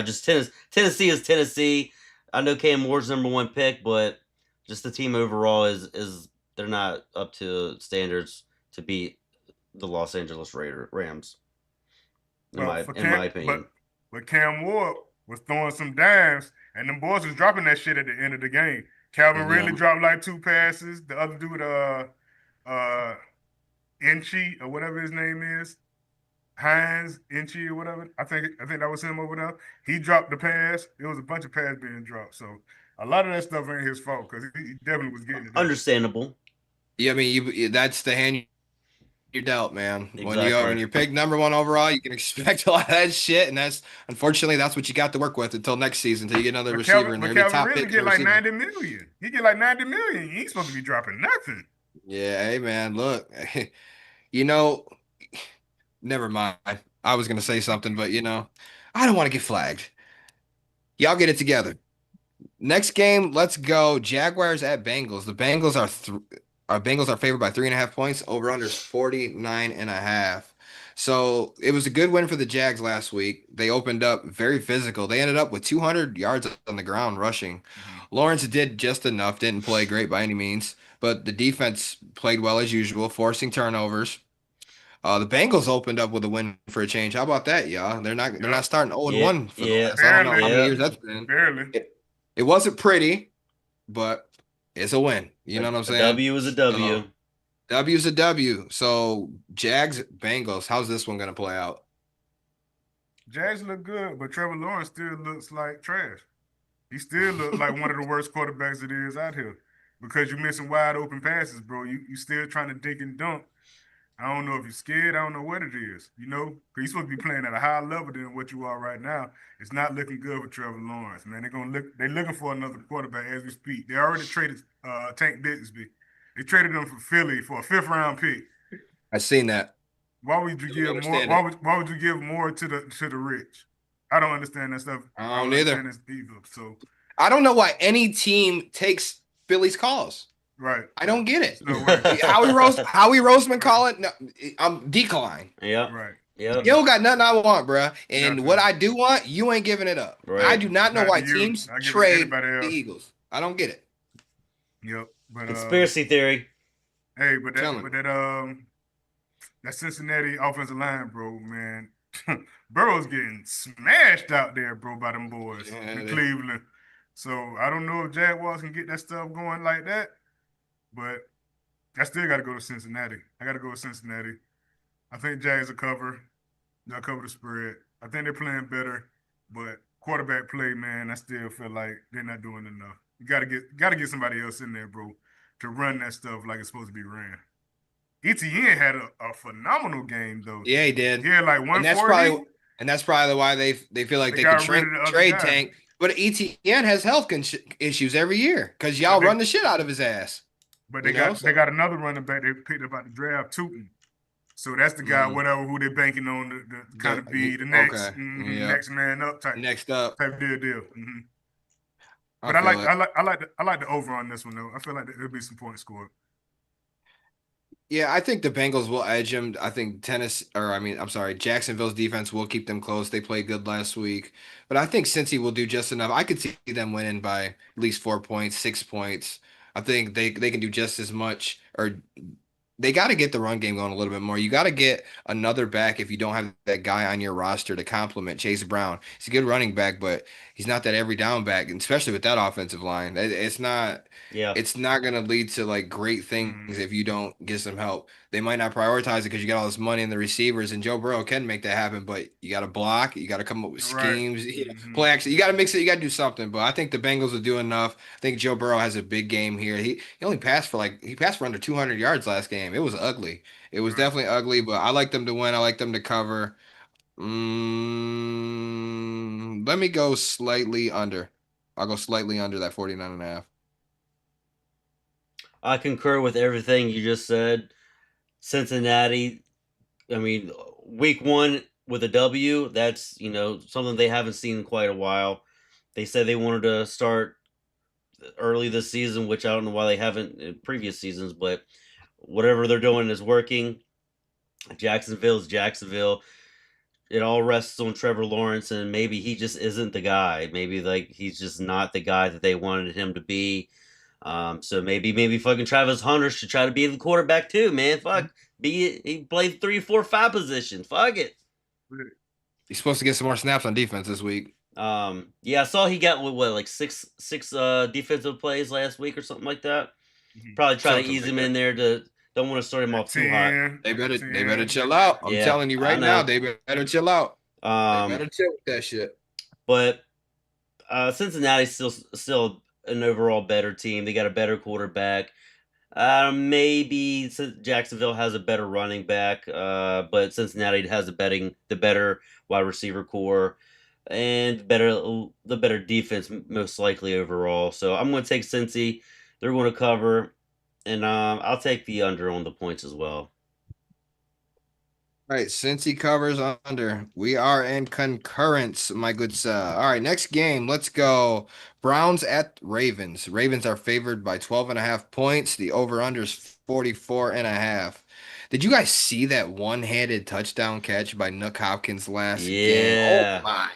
Just Tennessee is Tennessee. I know Cam Moore's number one pick, but just the team overall is they're not up to standards to beat the Los Angeles Rams. But for In Cam, my but opinion. but Cam Ward was throwing some dimes, and them boys was dropping that shit at the end of the game. Calvin Yeah. really dropped like 2 passes. The other dude, uh, Inchi or whatever his name is, Hines Inchi or whatever. I think that was him over there. He dropped the pass. There was a bunch of passes being dropped. So a lot of that stuff ain't his fault because he definitely was getting it done. Understandable. Yeah, I mean, that's the hand you're dealt, man. When Exactly. you're picked number one overall, you can expect a lot of that shit, and unfortunately that's what you got to work with until next season, until you get another But receiver Calvin, in but there. Be Calvin top really pick for get like receiver. 90 million. He get like 90 million. He ain't supposed to be dropping nothing. Yeah, hey man, look, you know, never mind. I was gonna say something, but I don't want to get flagged. Y'all get it together. Next game, let's go. Jaguars at Bengals. The Bengals are Bengals are favored by 3.5 points. Over under is 49.5. So it was a good win for the Jags last week. They opened up very physical. They ended up with 200 yards on the ground rushing. Mm-hmm. Lawrence did just enough, didn't play great by any means, but the defense played well as usual, forcing turnovers. The Bengals opened up with a win for a change. How about that, y'all? They're not Yep. starting 0 Yeah, 1 for the yeah, last. I don't know Barely. how many yeah. years that's been. Barely. It wasn't pretty, but it's a win. You know what I'm A saying? W is a So W. W's a W. So Jags, Bengals. How's this one gonna play out? Jags look good, but Trevor Lawrence still looks like trash. He still look like one of the worst quarterbacks it is out here because you're missing wide open passes, bro. You still trying to dink and dunk. I don't know if you're scared. I don't know what it is. You know, because you're supposed to be playing at a higher level than what you are right now. It's not looking good for Trevor Lawrence, man. They're gonna look. They're looking for another quarterback as we speak. They already traded Tank Bigsby. They traded him for Philly for a fifth round pick. I seen that. Why would you Totally give more? understand it. Why would you give more to the rich? I don't understand that stuff. I I don't don't either. understand this either. So I don't know why any team takes Philly's calls. right, I don't get it's it. no way. Howie Roseman Right, calling. No, I'm decline. Yep. right. You Yep. don't got nothing I want, bruh. And what Nothing. I do want, you ain't giving it up. I Right. do not know Not to why you. teams I give it to trade anybody the else. Eagles. I don't get it. Yep. But Conspiracy theory. hey, I'm telling you. that Cincinnati offensive line, bro, man. Burrow's getting smashed out there, bro, by them boys Yeah, in Cleveland. So I don't know if Jaguars can get that stuff going like that, but I still got to go to Cincinnati. I got to go with Cincinnati. I think Jags will cover. They'll cover the spread. I think they're playing better, but quarterback play, man, I still feel like they're not doing enough. You gotta get somebody else in there, bro, to run that stuff like it's supposed to be ran. ETN had a phenomenal game though. Yeah, he did. He had like And that's 140. probably and that's probably why they feel like They they could got rid of the other trade guy, Tank. But ETN has health issues every year because but y'all they run the shit out of his ass. but You know, they so got another running back they picked up at the draft, Tootin. So that's the guy, mm, whatever, who they're banking on to kind of be the okay, yeah. next man up Next up, type deal. I But I feel like it. I like I like the, I like the over on this one though. I feel like there'll be some points scored. Yeah, I think the Bengals will edge them. I think I'm sorry, Jacksonville's defense will keep them close. They played good last week, but I think Cincy will do just enough. I could see them winning by at least 4 points, 6 points. I think they can do just as much, or they got to get the run game going a little bit more. You got to get another back if you don't have that guy on your roster to complement Chase Brown. He's a good running back, but he's not that every down back, and especially with that offensive line. It's not Yeah. it's not going to lead to like great things Mm, if you don't get some help. They might not prioritize it because you got all this money in the receivers, and Joe Burrow can make that happen, but you got to block, you got to come up with right. schemes, hmm play action. You got to mix it, you got to do something. But I think the Bengals will do enough. I think Joe Burrow has a big game here. He only passed for he passed for under 200 yards last game. It was ugly. It was Right. definitely ugly, but I like them to win. I like them to cover. Let me go slightly under. I'll go slightly under that 49.5. I concur with everything you just said. Cincinnati, I mean, week one with a W, that's, something they haven't seen in quite a while. They said they wanted to start early this season, which I don't know why they haven't in previous seasons, but whatever they're doing is working. Jacksonville's Jacksonville. It all rests on Trevor Lawrence, and maybe he just isn't the guy. Maybe like he's just not the guy that they wanted him to be. So maybe fucking Travis Hunter should try to be the quarterback too, man. Fuck, he played 3, 4, 5 positions. Fuck it. He's supposed to get some more snaps on defense this week. Yeah, I saw he got what like six defensive plays last week or something like that. hmm Probably try to Something ease like him in that. there to don't want to start him off too hot. 10, They better 10. chill out. I'm Yeah, telling you I right now, know. they better chill out. They Um, better chill with that shit. but Cincinnati's still an overall better team. They got a better quarterback. Maybe Jacksonville has a better running back, but Cincinnati has the better wide receiver core and the better defense most likely overall. So I'm going to take Cincy. They're going to cover, and I'll take the under on the points as well. Right, since he covers under, we are in concurrence, my good sir. All right, next game. Let's go. Browns at Ravens. Ravens are favored by 12.5 points. The over-under is 44.5. Did you guys see that one-handed touchdown catch by Nook Hopkins last game? Oh Yeah. my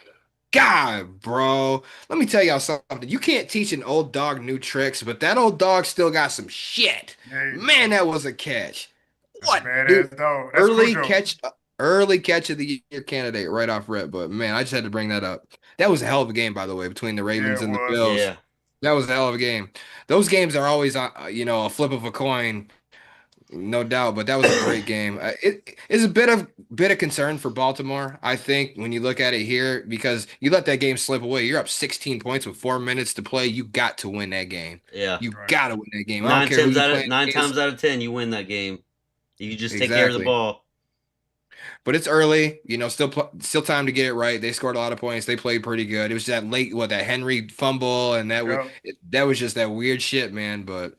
God, bro. Let me tell y'all something. You can't teach an old dog new tricks, but that old dog still got some shit. Hey, Man, that was a catch. that's a What, dude? badass dog. That's Early Cujo. catch, early catch of the year candidate right off rip. But man, I just had to bring that up. That was a hell of a game, by the way, between the Yeah, Ravens it and the was. Bills. Yeah. That was a hell of a game. Those games are always, a flip of a coin, no doubt. But that was a great game. It is a bit of concern for Baltimore, I think, when you look at it here, because you let that game slip away. You're up 16 points with 4 minutes to play. You got to win that game. Yeah. You Right. got to win that game. I don't care who you playing Nine against. times out of 10, you win that game. You just take care of the Exactly. ball. But it's early, still time to get it right. They scored a lot of points. They played pretty good. It was that late, that Henry fumble, and Yep. that was just that weird shit, man. But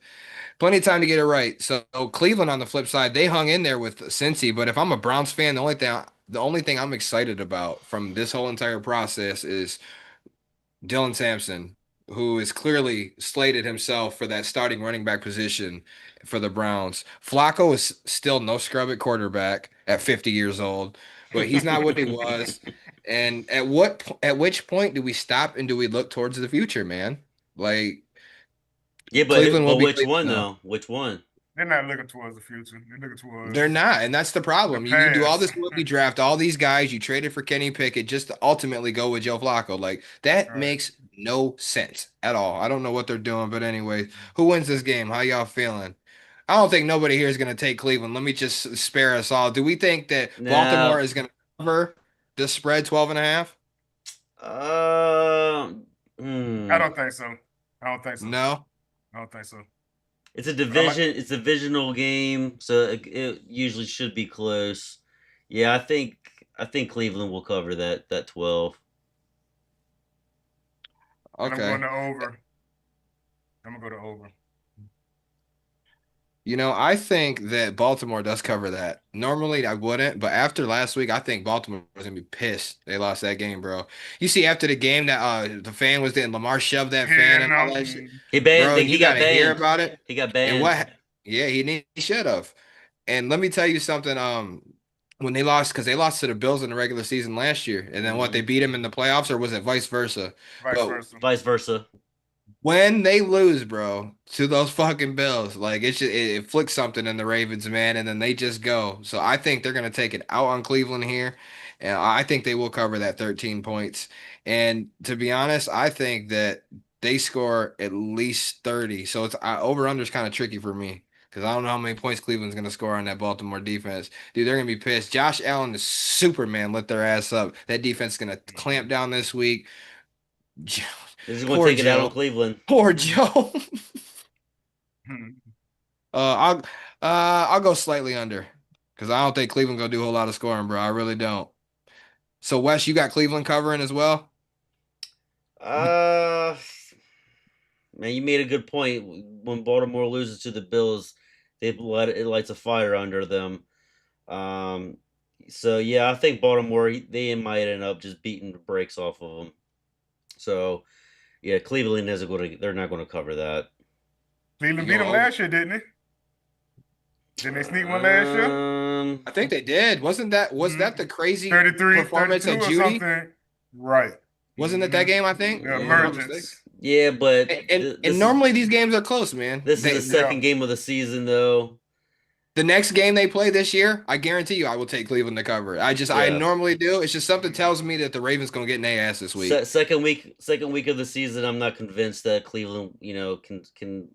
plenty of time to get it right. So Cleveland on the flip side, they hung in there with Cincy. But if I'm a Browns fan, the only thing I'm excited about from this whole entire process is Dylan Sampson, who is clearly slated himself for that starting running back position for the Browns. Flacco is still no scrub at quarterback at 50 years old, but he's not what he was. And at which point do we stop and do we look towards the future, man? Like Yeah, Cleveland will but be which Cleveland one now. though? Which one? They're not looking towards the future. They're looking They're towards not, and that's the the problem. You do all past. this rookie draft, all these guys, you traded for Kenny Pickett just to ultimately go with Joe Flacco. Like that Right. makes no sense at all. I don't know what they're doing, but anyway, who wins this game? How y'all feeling? I don't think nobody here is going to take Cleveland. Let me just spare us all. Do we think that Baltimore Now, is going to cover the spread 12.5? uh, I hmm. don't think so. I don't think so. No. I don't think so. It's a But I like. division. It's a divisional game, so it usually should be close. Yeah, I think Cleveland will cover that 12. And I'm going Okay. to over. I'm gonna go to over. I think that Baltimore does cover that. Normally, I wouldn't, but after last week, I think Baltimore was gonna be pissed they lost that game, bro. You see, after the game that the fan was there, and Lamar shoved that fan Heading and all out. that shit, He banned. bro. You He got gotta hear banned. about it. He got And banned. yeah, he should have. And let me tell you something. When they lost, because they lost to the Bills in the regular season last year, and then what they Hmm. beat them in the playoffs, or was it vice versa? Vice But versa. Vice versa. when they lose, bro, to those fucking Bills, like it flicks something in the Ravens, man, and then they just go. So I think they're gonna take it out on Cleveland here, and I think they will cover that 13 points. And to be honest, I think that they score at least 30. So it's over under is kind of tricky for me because I don't know how many points Cleveland's gonna score on that Baltimore defense. Dude, they're gonna be pissed. Josh Allen is Superman, lit their ass up. That defense is gonna clamp down this week. They're just going to Poor take it out on Joe. Cleveland. Poor Joe. Hmm. I'll I'll go slightly under because I don't think Cleveland gonna do a whole lot of scoring, bro. I really don't. So Wes, you got Cleveland covering as well? Uh, Man, you made a good point. When Baltimore loses to the Bills, it lights a fire under them. Um, so yeah, I think Baltimore they might end up just beating the brakes off of them. So yeah, Cleveland isn't going to. They're not going to cover that. You Cleveland beat going them over? last year, didn't they? Didn't they sneak one last year? I think they did. Was Hmm. that the crazy 33, performance 32 of or Judy? something. Right. Wasn't it that Hmm. game, I think, The if I'm not mistaken? emergence. Yeah, but And normally these games are close, man. this is the Yeah. second game of the season though. The next game they play this year, I guarantee you I will take Cleveland to cover. I Yeah, normally do. It's just something Mhm. tells me that the Ravens gonna get in their ass this week. second week of the season. I'm not convinced that Cleveland, can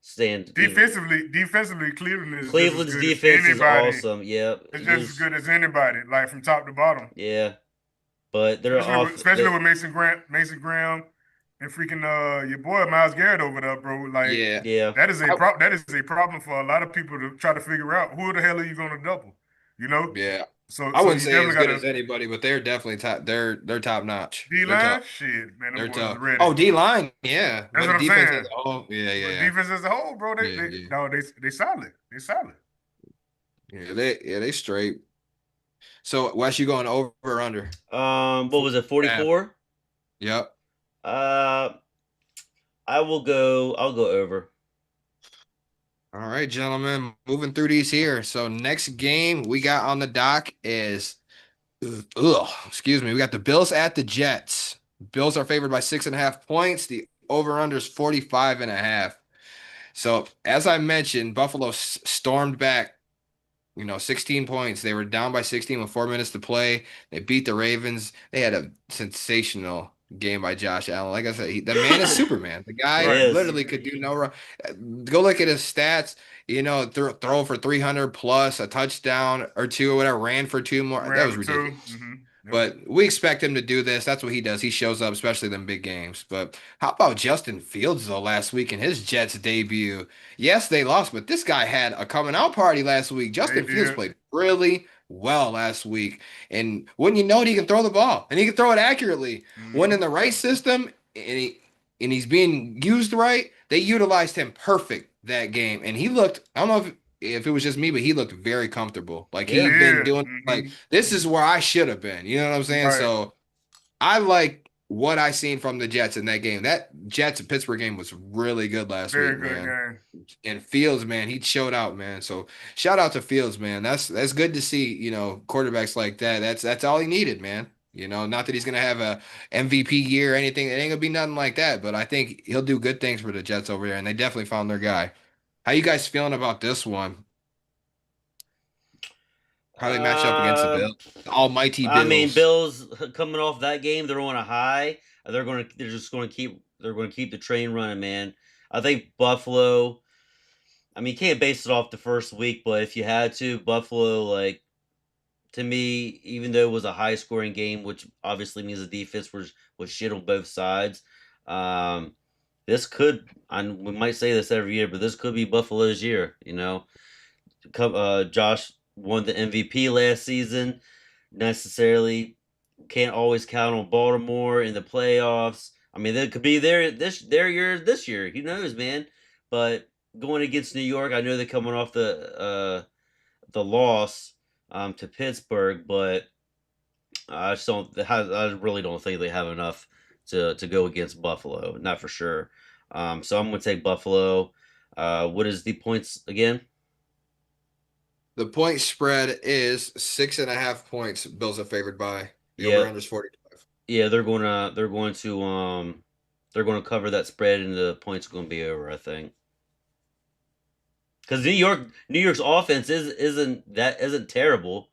stand. Defensively, Cleveland is just as Cleveland's good as defense is anybody. awesome. Yeah, It's just as good as anybody, like from top to bottom. yeah, but they're off. Especially with Mason Graham, and freaking your boy Miles Garrett over there, bro. Like Yeah. Yeah, that is a problem for a lot of people to try to figure out who the hell are you going to double, you know? Yeah. So I so wouldn't you say definitely as got good to as anybody, but they're definitely top. They're top notch. D They're line. tough. Shit, man, them They're boys tough. are ready. Oh, D line, yeah. That's But what I'm defense as saying. a whole, yeah, yeah, But yeah, defense as a whole, bro, they yeah, they yeah, no, they solid. They solid. yeah. They straight. So Wes, you going over or under? What was it? 40.5. 44. Yep. Uh, I'll go over. All right, gentlemen, moving through these here. So next game we got on the dock is, excuse me, we got the Bills at the Jets. Bills are favored by 6.5 points. The over-under is 45.5. So as I mentioned, Buffalo stormed back, 16 points. They were down by 16 with 4 minutes to play. They beat the Ravens. They had a sensational game by Josh Allen. Like I said, the man is Superman. The He guy Right. is. literally could do no wrong. Go look at his stats. Throw for 300 plus, a touchdown or two or whatever, ran for two more. That Ran was for two. ridiculous. Yep. But we expect him to do this. That's what he does. He shows up, especially in them big games. But how about Justin Fields, though, last week in his Jets debut? Yes, they lost, but this guy had a coming out party last week. They Justin Fields did. played really well last week. And wouldn't you know it, he can throw the ball and he can throw it accurately. When in Mm-hmm. the right system and he's being used right, they utilized him perfect that game. And he looked, I don't know if it was just me, but he looked very comfortable. Like He Yeah. he'd been did. doing like this is where I should have been. You know what I'm saying? Right. So I like what I seen from the Jets in that game. That Jets and Pittsburgh game was really good last Very week, good man. game. And Fields, man, he showed out, man. So shout out to Fields, man. That's good to see, quarterbacks like that. That's all he needed, man. Not that he's gonna have a MVP year or anything. It ain't gonna be nothing like that, but I think he'll do good things for the Jets over there, and they definitely found their guy. How you guys feeling about this one? How they match up against the Um, Bills? The almighty I mean, Bills. Bills coming off that game, they're on a high. They're just going to keep the train running, man. I think Buffalo. I mean, you can't base it off the first week, but if you had to, Buffalo, like to me, even though it was a high scoring game, which obviously means the defense was shit on both sides. Um, this could, we might say this every year, but this could be Buffalo's year. Josh won the MVP last season. Necessarily can't always count on Baltimore in the playoffs. I mean, they could be their year this year. Who knows, man? But going against New York, I know they're coming off the loss to Pittsburgh, but I just don't. I really don't think they have enough to go against Buffalo. Not for sure. So I'm going to take Buffalo. What is the points again? The point spread is 6.5 points. Bills are favored by. The Yeah, over-under is 45. yeah, they're going to cover that spread, and the points are going to be over. I think because New York's offense isn't terrible.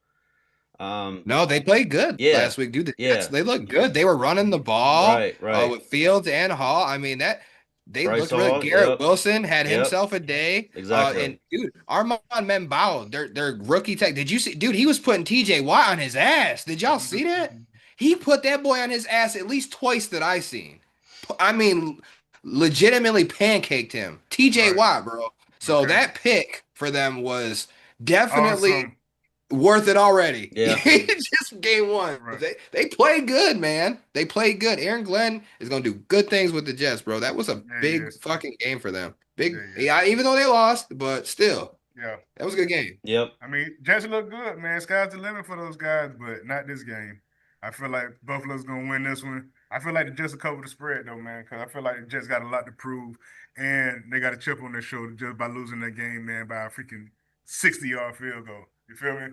Um, No, they played good yeah, last week, dude. The Jets, yeah, they look good. They were running the ball right. with Fields and Hall. I mean, that they Bryce looked really. Hall, Garrett yep, Wilson had yep, himself a day. exactly. And dude, Armand Membao, their rookie tech. Did you see? Dude, he was putting TJ Watt on his ass. Did y'all see that? He put that boy on his ass at least twice that I seen. I mean, legitimately pancaked him. TJ Right. Watt, bro. So Okay. that pick for them was definitely Awesome. worth it already. Yeah, Just game one. Right. They played good, man. They played good. Aaron Glenn is gonna do good things with the Jets, bro. That was a Yeah, big yes. fucking game for them. Yeah, Big, yeah. yeah, even though they lost, but still, Yeah. that was a good game. yep. I mean, Jets look good, man. Sky's the limit for those guys, but not this game. I feel like Buffalo's gonna win this one. I feel like the Jets will cover the spread though, man, because I feel like the Jets got a lot to prove, and they got a chip on their shoulder just by losing that game, man, by a freaking 60-yard field goal. You feel me?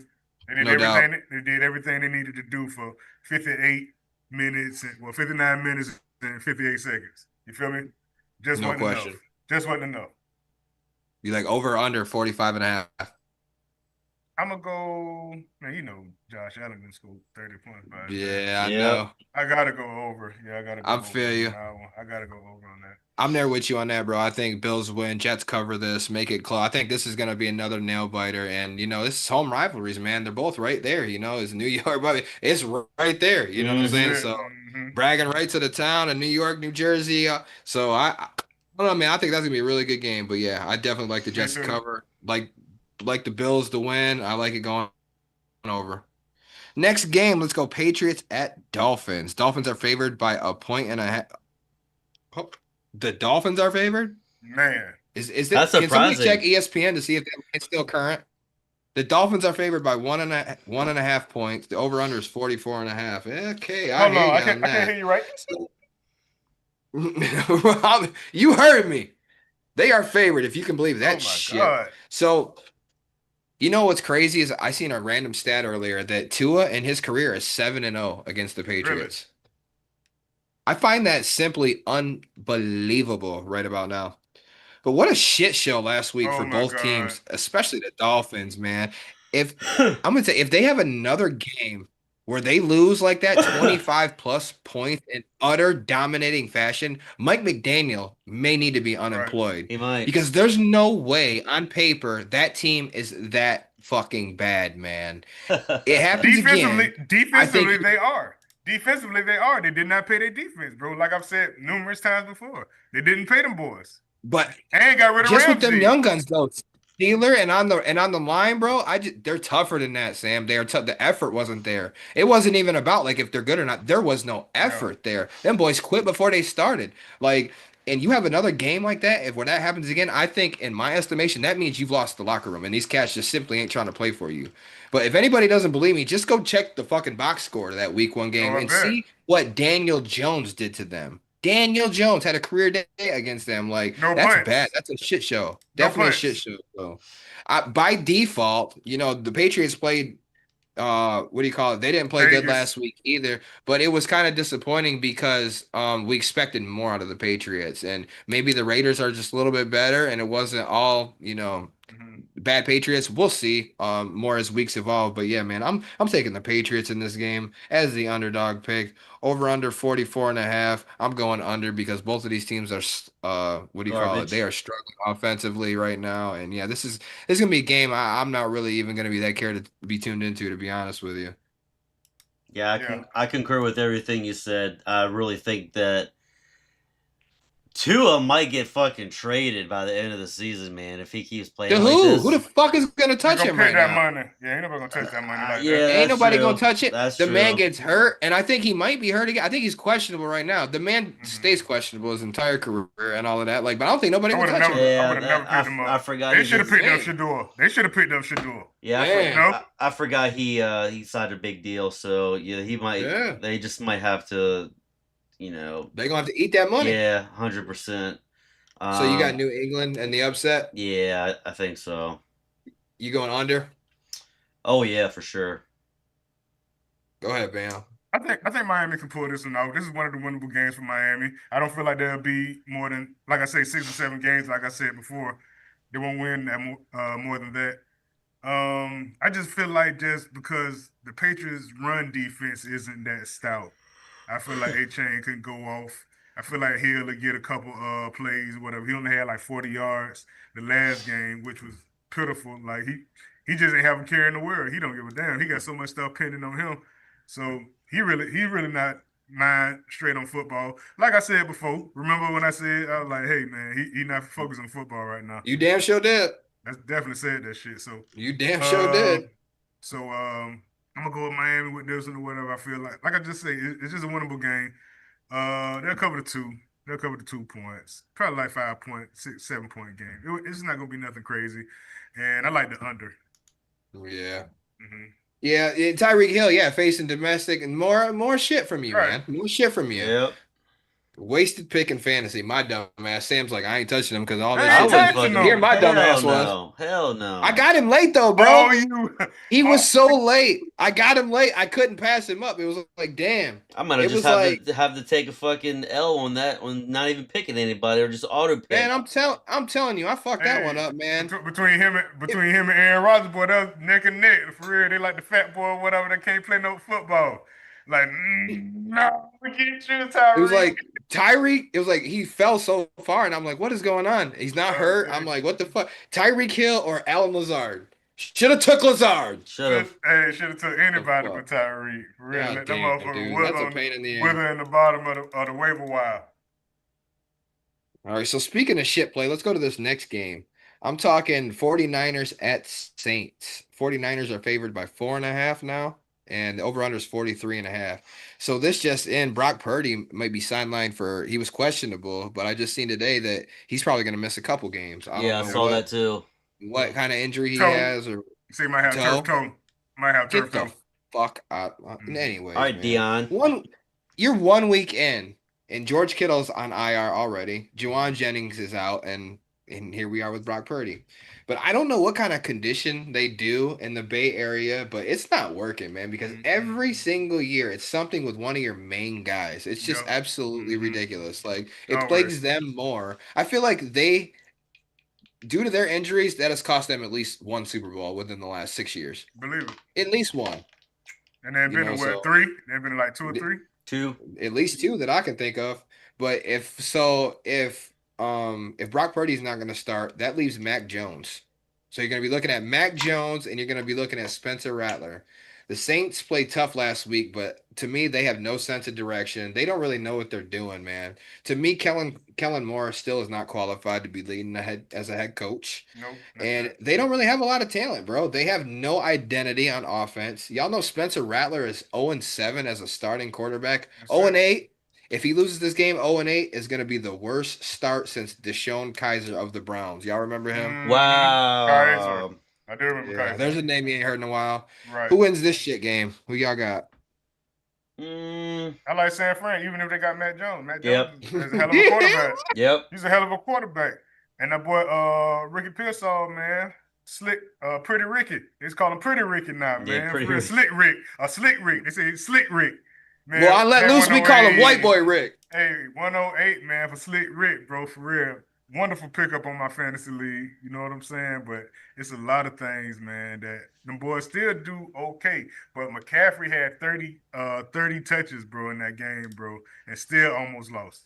They did No doubt. everything. They did everything they needed to do for 58 minutes, 59 minutes and 58 seconds. You feel me? Just No wasn't enough. question. Just wasn't enough. You like over or under 45.5. I'm gonna go. Man, Josh Allen can score 30 points by his ass. Yeah, I Yep. know. I gotta go over. Yeah, I gotta go I over feel you. on that one. I gotta go over on that. I'm there with you on that, bro. I think Bills win. Jets cover this, make it close. I think this is going to be another nail biter. And, this is home rivalries, man. They're both right there. It's New York, but it's right there. You know what I'm That's saying? Mm-hmm. it. So, Mm-hmm. bragging rights of the town of New York, New Jersey. So, I don't know, man. I think that's going to be a really good game. But, yeah, I definitely like the Me Jets to too. cover. Like the Bills to win. I like it going over. Next game, let's go Patriots at Dolphins. Dolphins are favored by a point and a half. Oh, the Dolphins are favored? Man, Is That's it? Can somebody check surprising. ESPN to see if that line's still current? The Dolphins are favored by 1.5 points. The over-under is 44.5. Okay, I Hold hear on, you on I can't that. hear you right. So, you heard me. They are favored, if you can believe Oh that my shit. God. So, you know what's crazy is I seen a random stat earlier that Tua in his career is 7-0 against the Really? Patriots. I find that simply unbelievable right about now. But what a shit show last week Oh for my both God. teams, especially the Dolphins, man. If I'm gonna say if they have another game where they lose like that 25 plus points in utter dominating fashion, Mike McDaniel may need to be Right. unemployed He might. because there's no way on paper that team is that fucking bad, man. It happens Defensively, again. I think defensively they are. Defensively they are. They did not pay their defense, bro. Like I've said numerous times before, they didn't pay them boys but and got rid of just with them Ramsey. young guns though, Steeler and on the line, bro. They're tougher than that, Sam. They are tough. The effort wasn't there. It wasn't even about like if they're good or not. There was no No, effort there. Them boys quit before they started. Like, and you have another game like that. If when that happens again, I think in my estimation that means you've lost the locker room, and these cats just simply ain't trying to play for you. But if anybody doesn't believe me, just go check the fucking box score of that week one oh game I and bet. see what Daniel Jones did to them. Daniel Jones had a career day against them. Like, No that's bad. punts. That's a shit show. No Definitely a shit punts. show. So, by default, the Patriots played what do you call it? They didn't play good Vegas. last week either, but it was kind of disappointing because we expected more out of the Patriots, and maybe the Raiders are just a little bit better and it wasn't all, Mhm. bad Patriots. We'll see more as weeks evolve, but yeah, man, I'm taking the Patriots in this game as the underdog pick. Over under 44.5. I'm going under because both of these teams are what do you call it? They Garbage. are struggling offensively right now, and yeah, this is gonna be a game I'm not really even gonna be that cared to be tuned into, to be honest with you. Yeah, Yeah. I concur with everything you said. I really think that Tua might get fucking traded by the end of the season, man, if he keeps To playing like who? Who the this. fuck is gonna They're touch gonna him pick right that now? money. Yeah, ain't nobody gonna touch that money like Yeah, that. Ain't that's nobody gonna true. touch it. That's The man true. gets hurt, and I think he might be hurt again. I think he's questionable right now. The man Hmm. stays questionable his entire career and all of that. Like, but I don't think nobody I gonna would have touch never, him. I Yeah, would have never picked him I up. forgot They he should have just. picked up Dang, Shador. They should have picked up Shador. Yeah, dang, No, I forgot he signed a big deal, so yeah, he might. yeah. They just might have to, you know. They gonna have to eat that money. Yeah, 100%. So you got Um, New England and the upset. yeah, I think so. You going under? Oh yeah, for sure. Go ahead, Bam. I think Miami can pull this one out. This is one of the winnable games for Miami. I don't feel like there'll be more than, like I say, 6 or 7 games. Like I said before, they won't win that more than that. I just feel like just because the Patriots' run defense isn't that stout, I feel like A-Chain can go off. I feel like Hill will get a couple plays, whatever. He only had like 40 yards the last game, which was pitiful. Like he just ain't have a care in the world. He don't give a damn. He got so much stuff pending on him. So he really not mind straight on football. Like I said before, remember when I said I was like, hey man, he not focused on football right now. You damn sure did. That's definitely said that shit. So You damn sure um, did. I'm gonna go with Miami with this or whatever. I feel like I just say, it's just a winnable game. They'll cover the two. They'll cover the 2 points. Probably like 5 point, 6, 7 point game. It's not gonna be nothing crazy. And I like the under. Yeah. Hmm. Yeah, Tyreek Hill, yeah, facing domestic and more shit from you, Right. man. More shit from you. Yep. Wasted pick in fantasy. My dumb ass. Sam's like, I ain't touching him because all that I I ain't shit. wouldn't touching fucking. Here, them. my dumb Hell ass was. no. Hell I no. got him late though, Oh, bro. you. He Oh, was so late. I got him late. I couldn't pass him up. It was like, damn. I'm gonna It just was like, have to take a fucking L on that, on not even picking anybody or just auto man, pick. I'm telling you, I fucked that one hey, up, man. It, between him and Aaron Rodgers, boy, that was neck and neck. For real, they like the fat boy or whatever that can't play no football. Like, no, we can't you, it was Tyreek. like Tyreek, it was like he fell so far, and I'm like, what is going on? He's not hurt. I'm Dang. like, what the fuck? Tyreek Hill or Alan Lazard? Should have took Lazard. Should have. Should have took The anybody fuck? but Tyreek. For real, God let that damn, motherfucker dude. That's a wither pain in the ass. wither in the bottom of the waiver wire. All right, so speaking of shit play, let's go to this next game. I'm talking 49ers at Saints. 49ers are favored by 4.5 now, and the over-under is 43.5. So this just in, Brock Purdy might be sidelined he was questionable, but I just seen today that he's probably going to miss a couple games. I don't Yeah, I know saw what that too. what kind of injury he So has or You say might have turf Toe. toe. Might have turf Get the toe. fuck out. All Anyways, right, man. Dion. You're 1 week in, and George Kittle's on IR already. Juwan Jennings is out, and here we are with Brock Purdy. But I don't know what kind of condition they do in the Bay Area, but it's not working, man, because every single year it's something with one of your main guys. It's just Yep. absolutely ridiculous. Like it Always. plagues them more. I feel like they, due to their injuries, that has cost them at least one Super Bowl within the last 6 years. Believe it. At least one, And they've you been know, to what, so three? They've been to like two or three? Two. at least two that I can think of. But if Brock Purdy's not going to start, that leaves Mac Jones. So you're going to be looking at Mac Jones and you're going to be looking at Spencer Rattler. The Saints played tough last week, but to me, they have no sense of direction. They don't really know what they're doing, man. To me, Kellen Moore still is not qualified to be leading as a head coach. Nope, not And yet. they don't really have a lot of talent, bro. They have no identity on offense. Y'all know Spencer Rattler is 0-7 as a starting quarterback. That's it. 0-8. If he loses this game, 0-8 is going to be the worst start since Deshaun Kaiser of the Browns. Y'all remember him? Kaiser. Wow. I do remember Yeah, Kaiser. there's a name you ain't heard in a while. Right. Who wins this shit game? Who y'all got? I like San Fran, even if they got Matt Jones. Matt Yep. Jones is a hell of a quarterback. Yep. He's a hell of a quarterback. And that boy, Ricky Pearsall, man, slick, Pretty Ricky. They call him Pretty Ricky now, man. Yeah, Pretty For real, Ricky. Slick Rick, Slick Rick. They say Slick Rick. Man, Well, I let that loose. We call him 108. White Boy Rick. Hey, 108, man, for Slick Rick, bro, for real. Wonderful pickup on my fantasy league. You know what I'm saying? But it's a lot of things, man, that them boys still do okay. But McCaffrey had 30 touches, bro, in that game, bro, and still almost lost.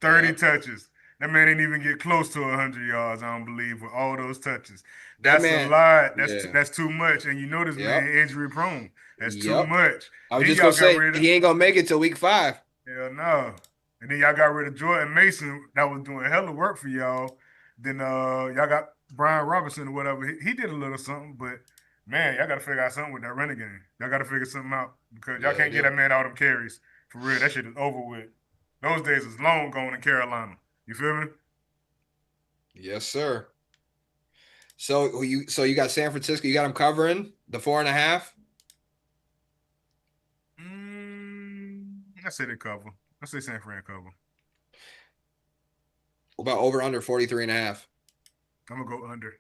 30 Yeah. touches. That man didn't even get close to 100 yards, I don't believe, with all those touches. That That's a man. lot. Yeah. That's too much. And you know this man Yep. injury prone. That's too Yep. much. I was Then just y'all gonna got say rid of he ain't gonna make it till week 5. Hell no. And then y'all got rid of Jordan Mason that was doing hella work for y'all. Then y'all got Brian Robinson or whatever. He did a little something, but man, y'all gotta figure out something with that running game. Y'all gotta figure something out because y'all Yeah, can't they get do. that man all them carries. For real, that shit is over with. Those days is long gone in Carolina. You feel me? Yes, sir. So you got San Francisco. You got them covering the 4.5. I say they cover. I say San Fran cover. About over under 43.5. I'm gonna go under.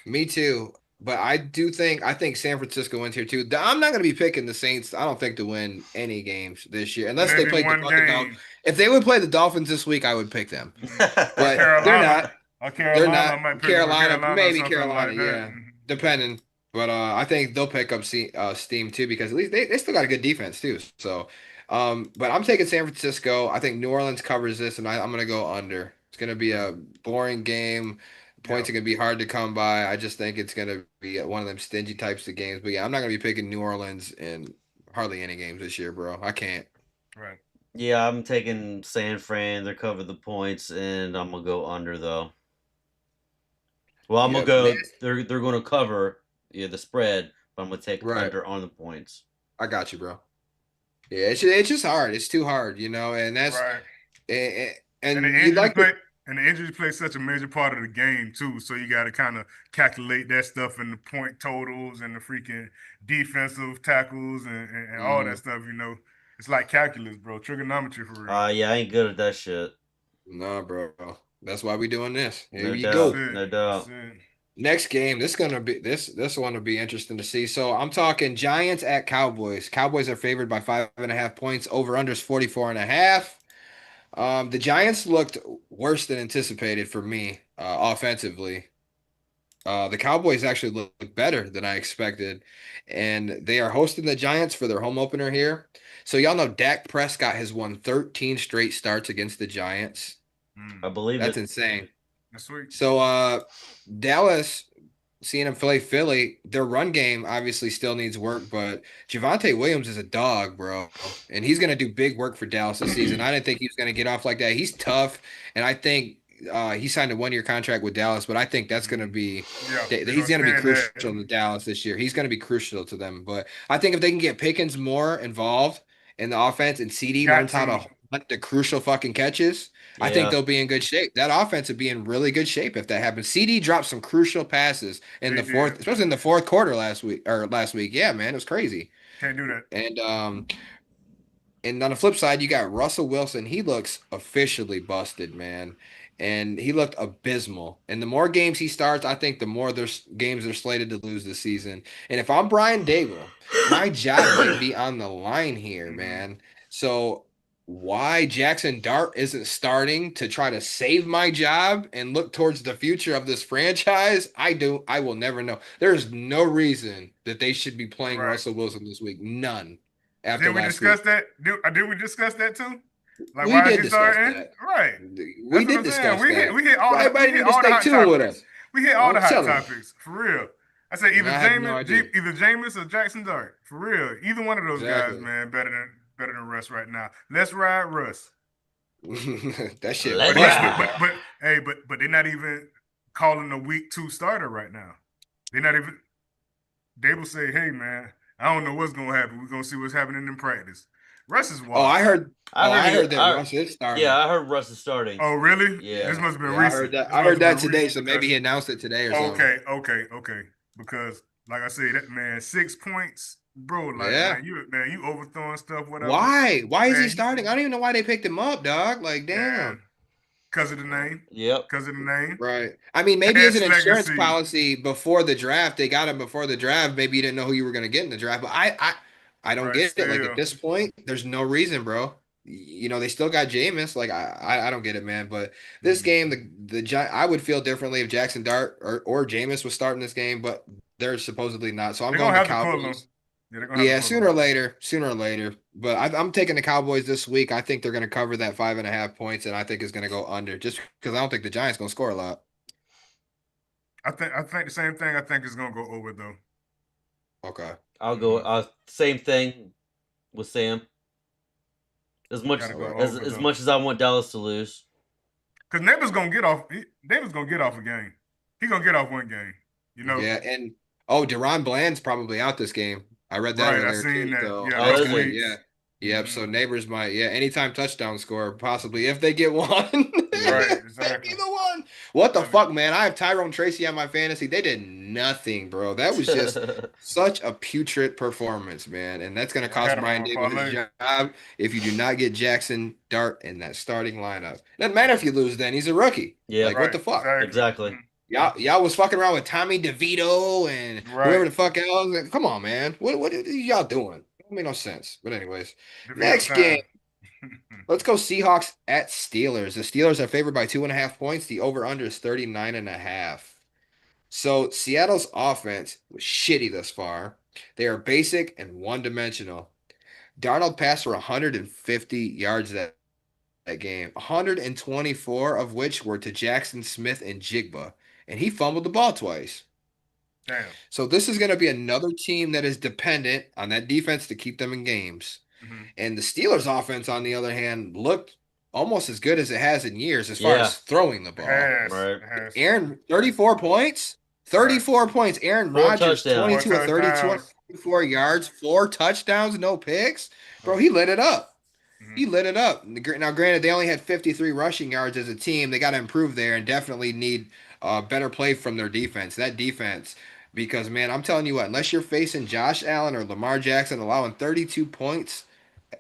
Me too. But I think San Francisco wins here too. I'm not gonna be picking the Saints. I don't think to win any games this year unless they Maybe play the one fucking game. Dolphins. If they would play the Dolphins this week, I would pick them. Or But Carolina. they're not. Or They're Carolina. not. I might pick them for Carolina, Carolina or maybe something Carolina, like that. yeah, depending. But I think they'll pick up steam too because at least they still got a good defense too. So, but I'm taking San Francisco. I think New Orleans covers this, and I'm gonna go under. It's gonna be a boring game. Points Yeah. are gonna be hard to come by. I just think it's gonna be one of them stingy types of games. But yeah, I'm not gonna be picking New Orleans in hardly any games this year, bro. I can't. Right. Yeah, I'm taking San Fran. They're covered the points, and I'm gonna go under though. Well, I'm gonna Yep. go. They're gonna cover the spread, but I'm gonna take Right. under on the points. I got you, bro. Yeah, it's just hard. It's too hard, and that's Right. and, And the and you injuries like to. play and the injuries play such a major part of the game too. So you got to kind of calculate that stuff in the point totals and the freaking defensive tackles and all that stuff. You know, it's like calculus, bro. Trigonometry for real. Yeah, I ain't good at that shit. No, bro. That's why we doing this. Here No you That's doubt. go. it. No That's doubt. it. Next game. This one will be interesting to see. So I'm talking Giants at Cowboys. Cowboys are favored by 5.5 points. Over unders 44.5. The Giants looked worse than anticipated for me, offensively. The Cowboys actually look better than I expected, and they are hosting the Giants for their home opener here. So y'all know Dak Prescott has won 13 straight starts against the Giants. I believe That's it. insane. That's sweet. So Dallas, seeing them play Philly, their run game obviously still needs work, but Javonte Williams is a dog, bro. And he's gonna do big work for Dallas this season. I didn't think he was gonna get off like that. He's tough, and I think he signed a 1-year contract with Dallas, but I think that's gonna be Yeah, he's gonna be extend crucial that. to Dallas this year. He's gonna be crucial to them. But I think if they can get Pickens more involved in the offense and CD Got learns how to. to the crucial fucking catches, I think Yeah. they'll be in good shape. That offense would be in really good shape if that happens. CD dropped some crucial passes in They the did. fourth, especially in the fourth quarter last week. Yeah, man, it was crazy. Can't do that. And on the flip side, you got Russell Wilson. He looks officially busted, man. And he looked abysmal. And the more games he starts, I think the more there's games they're slated to lose this season. And if I'm Brian Dable, my job might be on the line here, Hmm. man. So why Jackson Dart isn't starting to try to save my job and look towards the future of this franchise, I will never know. There's no reason that they should be playing Right. Russell Wilson this week. None after Did we last week. discuss that? Did we discuss that too? Like, We why is did he discuss starting? that. Right. We That's what did I'm saying. discuss We hit that. we hit all the Why we everybody hit need to all the stay hot tuned with topics. us? We hit all I'm the hot telling topics for real. I said you. I have no idea. Either Jameis or Jackson Dart for real. Either one of those guys, Exactly. man, better than Russ right now. Let's ride Russ. That shit Let's But he busted, ride. dog. but hey, but they're not even calling a week 2 starter right now. They're not even. They will say, hey man, I don't know what's gonna happen. We're gonna see what's happening in practice. Russ is Oh, I washed. heard. I Oh, heard I he. heard that Russ is Yeah, starting. I heard Russ is starting. Oh really? Yeah. This Yeah, must have been yeah, I heard recent. that. This I must heard have that been today. recent So maybe because he announced it today or something. okay. Because like I say, that man, 6 points, bro. Like Yeah. you overthrowing stuff, whatever. Why? Why is he Man, starting? I don't even know why they picked him up, dog. Like, damn. man, because of the name, Yep. because of the name, Right. I mean, maybe as an past insurance legacy. policy before the draft, they got him before the draft. Maybe you didn't know who you were going to get in the draft, but I don't Right, get it. Like at still. this point, there's no reason, bro. They still got Jameis. Like I don't get it, man. But this Mm. game, I would feel differently if Jackson Dart or Jameis was starting this game, but they're supposedly not. So I'm They're going gonna the have to pull them. Cowboys. Yeah, they're gonna have to Yeah, pull them. sooner or later. But I'm taking the Cowboys this week. I think they're going to cover that 5.5 points, and I think it's going to go under just because I don't think the Giants going to score a lot. I think the same thing. I think it's gonna go over though. Okay. I'll go. Hmm. Same thing with Sam. As much Gotta All go right. as over as though. much as I want Dallas to lose. Cause Neighbors gonna get off. Neighbors gonna get off a game. He gonna get off one game. You know. Yeah, and oh, Deron Bland's probably out this game. I read that Right. I earlier seen too. that. So Yeah, Oh, that's is gonna he? yeah. athletes. Yep. Hmm. So neighbors might, yeah, anytime touchdown score, possibly if they get one. Right. That might be Exactly. the one. What the Exactly. fuck, man? I have Tyrone Tracy on my fantasy. They did nothing, bro. That was just such a putrid performance, man. And that's gonna I cost had him on Brian my Dable his parlay. job if you do not get Jackson Dart in that starting lineup. Doesn't matter if you lose then. He's a rookie. Yep. Like, what Right. the fuck? Exactly. Exactly. Y'all was fucking around with Tommy DeVito and Right. whoever the fuck else. Like, come on, man. What are y'all doing? It don't make no sense. But anyways, DeVito next game. time. Let's go Seahawks at Steelers. The Steelers are favored by 2.5 points. The over-under is 39.5. So Seattle's offense was shitty thus far. They are basic and one-dimensional. Darnold passed for 150 yards that game, 124 of which were to Jackson Smith and Jigba, and he fumbled the ball twice. Damn. So this is going to be another team that is dependent on that defense to keep them in games. Hmm. And the Steelers offense, on the other hand, looked almost as good as it has in years as far Yeah. as throwing the ball. Right. It has. Aaron, 34 points. Right. 34 points. Aaron 4 Rodgers, Four touchdowns. 22 of 30, touchdowns. 244 yards, 4 touchdowns, no picks. Bro, Oh. he lit it up. Hmm. He lit it up. Now, granted, they only had 53 rushing yards as a team. They got to improve there and definitely need better play from their defense. That defense, because man, I'm telling you what, unless you're facing Josh Allen or Lamar Jackson allowing 32 points,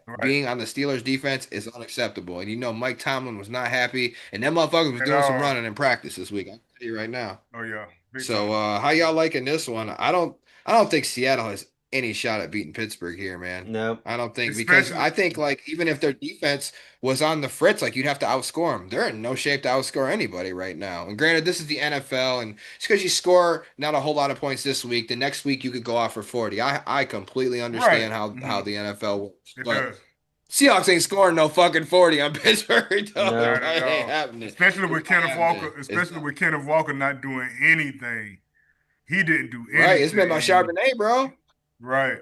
Right. being on the Steelers defense is unacceptable. And Mike Tomlin was not happy, and that motherfucker was At doing some all. running in practice this week. I'll tell you right now. Oh yeah. Big So time. how y'all liking this one? I don't think Seattle has any shot at beating Pittsburgh here, man. No. I don't think because Especially I think like even if their defense was on the fritz, like you'd have to outscore them. They're in no shape to outscore anybody right now. And granted, this is the NFL, and just because you score not a whole lot of points this week, the next week you could go off for 40. I completely right. understand how Hmm. the NFL works, It but does. Seahawks ain't scoring no fucking 40 on Pittsburgh, dog. No. Not That at ain't all. happening. Especially It's with not Kenneth happening. Walker. It's Especially not. with Kenneth Walker not doing anything. He didn't do Right. It's been about anything. Charbonnet, bro. Right.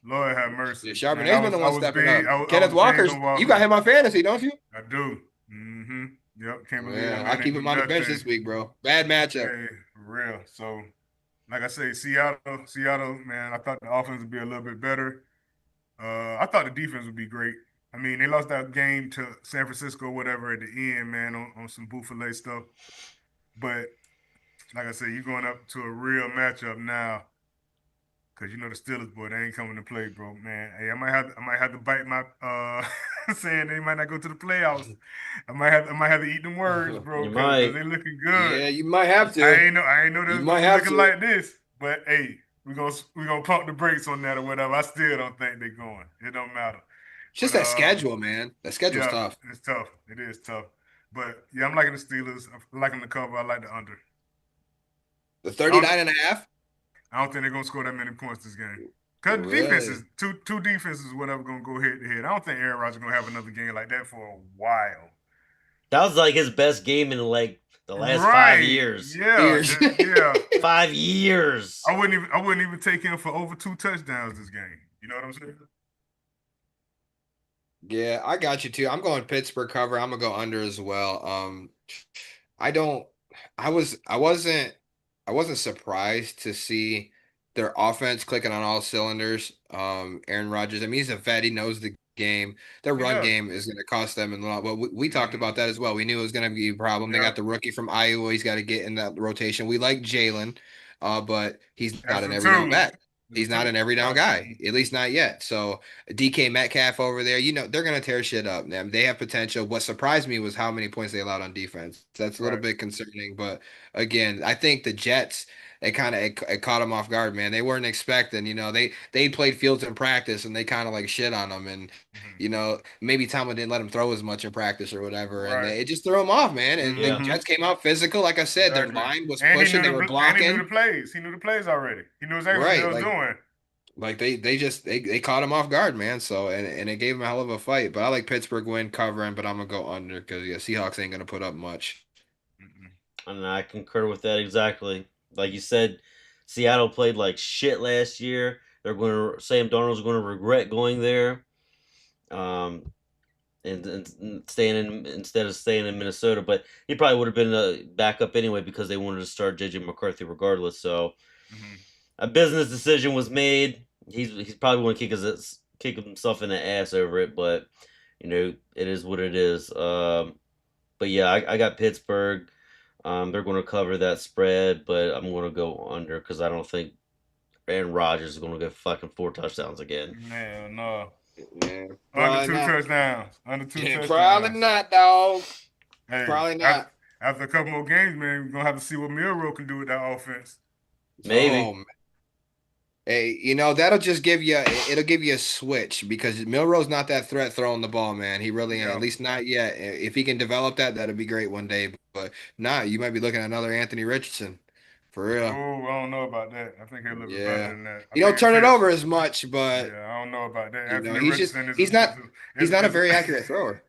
Lord have mercy, Yeah, man. Charbonnet's been the I one was stepping big. up. I Kenneth was big Walker's, on you got Walker. him on fantasy, don't you? I do. Mm-hmm. Yep. Can't believe that Yeah, I man keep didn't him do on the bench nothing. this week, bro. Bad matchup. Hey, for real. So, like I say, Seattle, man. I thought the offense would be a little bit better. I thought the defense would be great. I mean, they lost that game to San Francisco, or whatever, at the end, man, on some Buffalo stuff. But like I said, you're going up to a real matchup now, cause you know the Steelers, boy, they ain't coming to play, bro, man. Hey, I might have to bite my saying they might not go to the playoffs. I might have to eat them words, bro, You cause might. they looking good. Yeah, you might have I to. ain't know I ain't know they You was might gonna be have looking to. like this, but hey, we gonna pump the brakes on that or whatever. I still don't think they're going. It don't matter. It's But just that schedule, man. That schedule's yeah, tough. it's tough. It is tough. But yeah, I'm liking the Steelers. I like them to cover. I like the under. The I don't, 39 and a half? I don't think they're gonna score that many points this game. Cause the Really? defenses, two defenses, whatever, gonna go head to head. I don't think Aaron Rodgers gonna have another game like that for a while. That was like his best game in like the last five Right? years. Yeah, Years. yeah. 5 years. I wouldn't even take him for over 2 touchdowns this game. You know what I'm saying? Yeah, I got you too. I'm going Pittsburgh cover. I'm gonna go under as well. I don't I wasn't surprised to see their offense clicking on all cylinders. Aaron Rodgers, I mean, he's a vet, he knows the game. Their run Yeah. game is gonna cost them a lot. But we talked Mm-hmm. about that as well. We knew it was gonna be a problem. They Yeah. got the rookie from Iowa, he's got to get in that rotation. We like Jalen, but he's not That's an a every down two. back. That's He's a not two. an every down Yeah. guy, at least not yet. So DK Metcalf over there, they're gonna tear shit up. Man, they have potential. What surprised me was how many points they allowed on defense. That's a little Right. bit concerning, but again, I think the Jets it caught them off guard, man. They weren't expecting, they played Fields in practice and they kind of like shit on them, and Mm-hmm. maybe Tomlin didn't let him throw as much in practice or whatever, and Right. it just threw him off, man. And the Yeah. Mm-hmm. Jets came out physical, like I said, their Exactly. line was And he pushing, knew they the were and he knew the blocking, plays. He knew the plays already. He knew exactly what they right? was doing. Like they caught him off guard, man. So and it gave him a hell of a fight. But I like Pittsburgh win covering, but I'm gonna go under because yeah, Seahawks ain't gonna put up much. Mm-mm. And I concur with that exactly. Like you said, Seattle played like shit last year. Sam Darnold's going to regret going there, um, and staying in instead of staying in Minnesota. But he probably would have been a backup anyway because they wanted to start JJ McCarthy regardless. So Mm-hmm. a business decision was made. He's probably going to kick himself in the ass over it, but it is what it is. But yeah, I got Pittsburgh. They're going to cover that spread, but I'm going to go under because I don't think Aaron Rodgers is going to get fucking 4 touchdowns again. Man, no. Yeah, Under probably two not. touchdowns. Under two Probably touchdowns. not, dog. Hey, Probably after, not. after a couple more games, man, we're gonna have to see what Milrow can do with that offense. Maybe. Oh, hey, that'll just it'll give you a switch because Milrow's not that threat throwing the ball, man. He really ain't, Yeah. at least not yet. If he can develop that, that'd be great one day. But nah, you might be looking at another Anthony Richardson. For real. Oh, I don't know about that. I think he'll a little bit better Yeah. than that. I He think don't it turn it fits. over as much, but Yeah, I don't know about that. Anthony he's just Richardson is he's a, not is a, he's is, not a is very a, accurate thrower.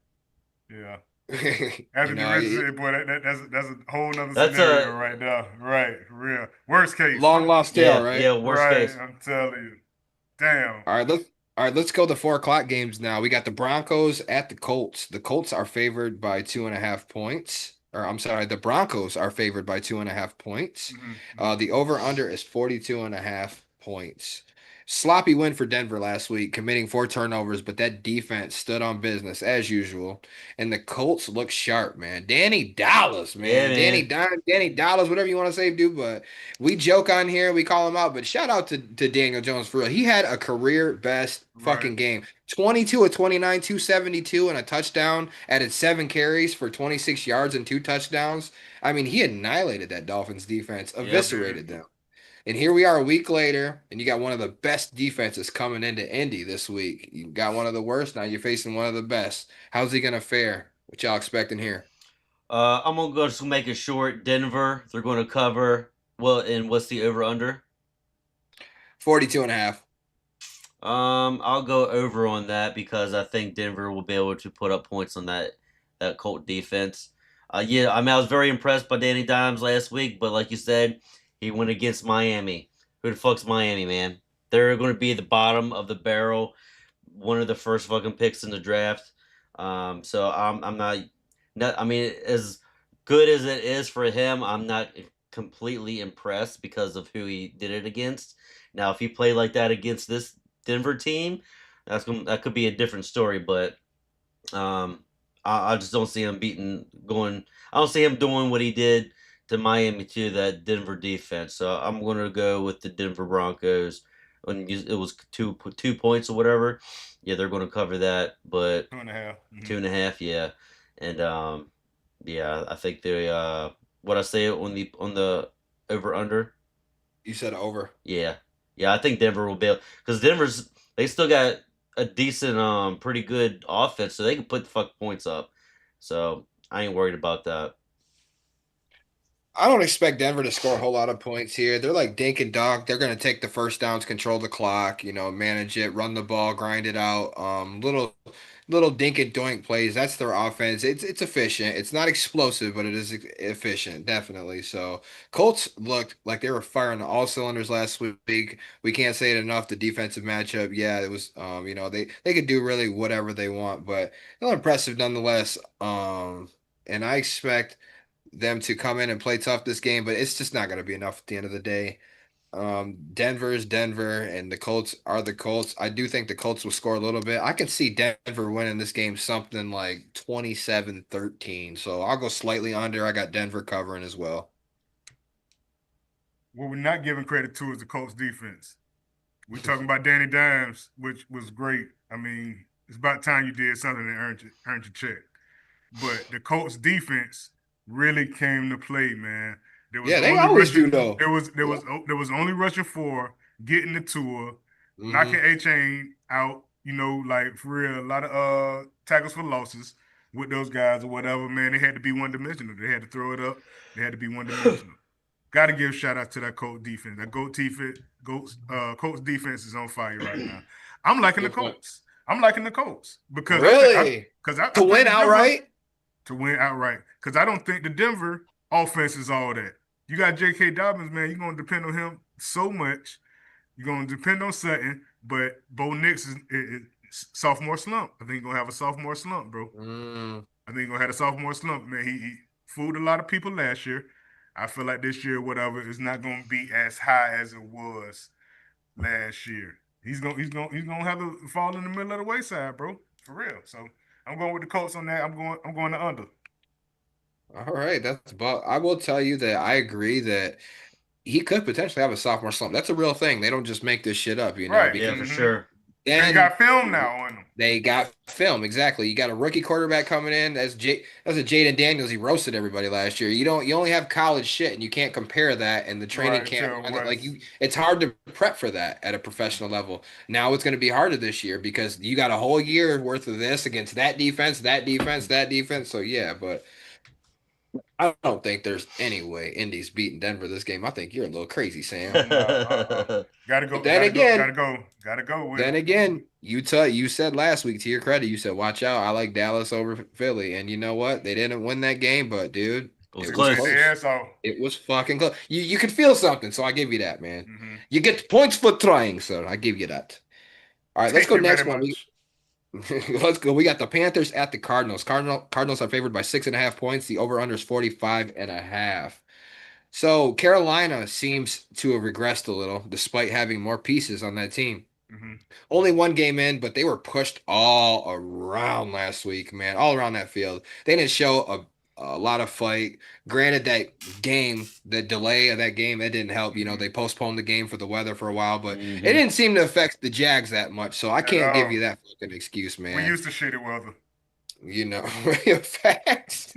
yeah. you Anthony know, he- Richardson, boy, that's a whole nother That's scenario a right there. Right, for real. Worst case. long lost tail, yeah, right? yeah, worst Right, case. I'm telling you. Damn. All right, let's go to 4 o'clock games now. We got the Broncos at the Colts. The Colts are favored by 2.5 points. Or I'm sorry, the Broncos are favored by 2.5 points. Mm-hmm. The over-under is 42.5 points. Sloppy win for Denver last week, committing 4 turnovers, but that defense stood on business as usual. And the Colts look sharp, man. Danny Dallas, Yeah, man. man. Danny Dallas, whatever you want to say, dude. But we joke on here, we call him out. But shout out to Daniel Jones for real. He had a career best Right. fucking game. 22 of 29, 272, and a touchdown. Added 7 carries for 26 yards and 2 touchdowns. I mean, he annihilated that Dolphins defense, Yep. eviscerated them. And here we are a week later, and you got one of the best defenses coming into Indy this week. You got one of the worst, now you're facing one of the best. How's he gonna fare? What y'all expecting here? I'm gonna go just make it short. Denver, they're going to cover. Well, and what's the over under? 42 and a half. I'll go over on that because I think Denver will be able to put up points on that Colt defense. Yeah, I mean I was very impressed by Danny Dimes last week, but like you said, he went against Miami. Who the fuck's Miami, man? They're going to be the bottom of the barrel, one of the first fucking picks in the draft. So I'm not. I mean, as good as it is for him, I'm not completely impressed because of who he did it against. Now, if he played like that against this Denver team, that could be a different story. But Um, I just don't see him beating going. I don't see him doing what he did to Miami to that Denver defense. So I'm going to go with the Denver Broncos. When it was 2 points or whatever, yeah, they're going to cover that. But 2.5. two and a half, yeah, and yeah, I think they what I say on the over under. You said over. Yeah, yeah, I think Denver will be because Denver's they still got a decent, pretty good offense, so they can put the fuck points up. So I ain't worried about that. I don't expect Denver to score a whole lot of points here. They're like dink and dunk. They're going to take the first downs, control the clock, manage it, run the ball, grind it out. Little dink and doink plays. That's their offense. It's efficient. It's not explosive, but it is efficient, definitely. So Colts looked like they were firing on all cylinders last week. We can't say it enough. The defensive matchup, yeah, it was. They could do really whatever they want, but they're impressive nonetheless. And I expect them to come in and play tough this game, but it's just not going to be enough at the end of the day. Denver is Denver, and the Colts are the Colts. I do think the Colts will score a little bit. I can see Denver winning this game something like 27-13. So I'll go slightly under. I got Denver covering as well. What we're not giving credit to is the Colts defense. We're talking about Danny Dimes, which was great. I mean, it's about time you did something and earned your check. But the Colts defense really came to play, man. There was Yeah, they only always rushing. do though. Yeah. There was only rushing for getting the tour, knocking Hmm. A Chain out. Like for real, a lot of tackles for losses with those guys or whatever. Man, they had to be one dimensional. They had to throw it up. They had to be one dimensional. Got to give shout outs to that Colts defense. That Colts defense is on fire right now. I'm liking the Good point. Colts. I'm liking the Colts because Really? I To think win the Denver outright? to win outright because I don't think the Denver offense is all that. You got J.K. Dobbins, man. You're gonna depend on him so much. You're gonna depend on Sutton, but Bo Nix is sophomore slump. I think he's gonna have a sophomore slump, bro. Mm. I think he's gonna have a sophomore slump, man. He fooled a lot of people last year. I feel like this year, whatever, is not gonna be as high as it was last year. He's gonna have to fall in the middle of the wayside, bro. For real. So I'm going with the Colts on that. I'm going to under. All right, that's about. I will tell you that I agree that he could potentially have a sophomore slump. That's a real thing. They don't just make this shit up, Right. Yeah, because for Mm-hmm. sure. They then got film now on them. they got film. Exactly. You got a rookie quarterback coming in. That's a Jaden Daniels. He roasted everybody last year. You only have college shit and you can't compare that and the training Right. camp. Until Like West. you it's hard to prep for that at a professional level. Now it's going to be harder this year because you got a whole year worth of this against that defense, that defense, that defense. So yeah, but I don't think there's any way Indy's beating Denver this game. I think you're a little crazy, Sam. No. Gotta But go. Gotta go. Gotta go. Gotta go with then it. again, you said last week to your credit, you said watch out. I like Dallas over Philly, and you know what? They didn't win that game, but dude, It was it They was played close. their close. ass off. It was fucking close. You could feel something, so I give you that, man. Mm-hmm. You get points for trying, sir. I give you that. All right, let's Thank go you very next one. We much. let's go. We got the Panthers at the Cardinals. Cardinals are favored by 6.5 points. The over under is 45.5. So Carolina seems to have regressed a little, despite having more pieces on that team. Mm-hmm. Only one game in, but they were pushed all around last week, man, all around that field. They didn't show a lot of fight. Granted, that game, the delay of that game, it didn't help. Mm-hmm. They postponed the game for the weather for a while, but it Hmm. didn't seem to affect the Jags that much. So I At can't give all. you that fucking excuse, We man. used to shitty weather. You know, facts.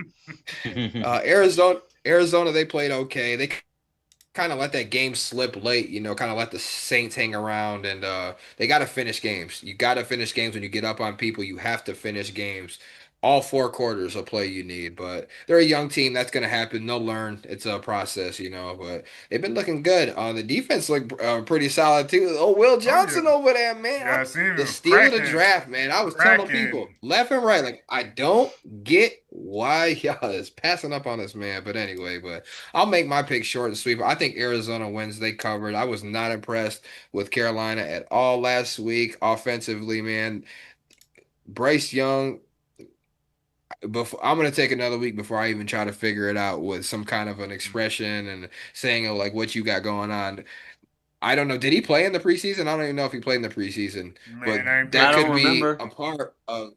Arizona, they played okay. They kind of let that game slip late, kind of let the Saints hang around and they got to finish games. You got to finish games when you get up on people. You have to finish games. All 4 quarters of play you need, but they're a young team. That's going to happen. They'll learn. It's a process, but they've been looking good. The defense looked pretty solid too. Oh, Will Oh yeah. Johnson over there, man. Yeah, I seen The him steal of the draft, man. I was telling people cracking. left and right, like I don't get why y'all is passing up on this man. But anyway, but I'll make my pick short and sweet. I think Arizona wins. They covered. I was not impressed with Carolina at all last week offensively, man. Bryce Young. Before I'm gonna take another week before I even try to figure it out with some kind of an expression and saying like what you got going on. I don't know. Did he play in the preseason? I don't even know if he played in the preseason, but Man, I ain't that I paying don't could attention. be remember. a part of.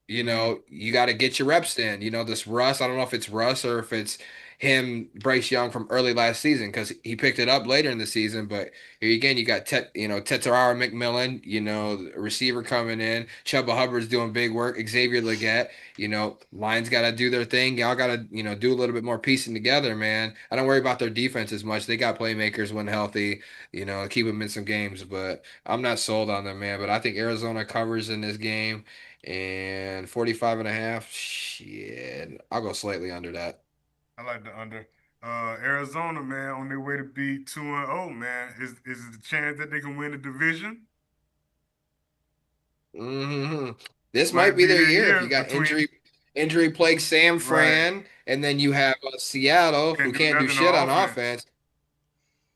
You got to get your reps in. This Russ, I don't know if it's Russ or if it's him, Bryce Young from early last season because he picked it up later in the season. But here again, you got Tetarara McMillan, the receiver coming in. Chuba Hubbard's doing big work. Xavier Legette, Lions got to do their thing. Y'all got to, do a little bit more piecing together, man. I don't worry about their defense as much. They got playmakers when healthy, keep them in some games. But I'm not sold on them, man. But I think Arizona covers in this game. And 45 and a half, shit. I'll go slightly under that. I like the under. Arizona, man, on their way to be 2-0, man. Is it a chance that they can win the division? hmm This might Might be be their their year if year you got between injury plagued Sam right. Fran, and then you have Seattle who Can't do can't do nothing shit on on offense. offense.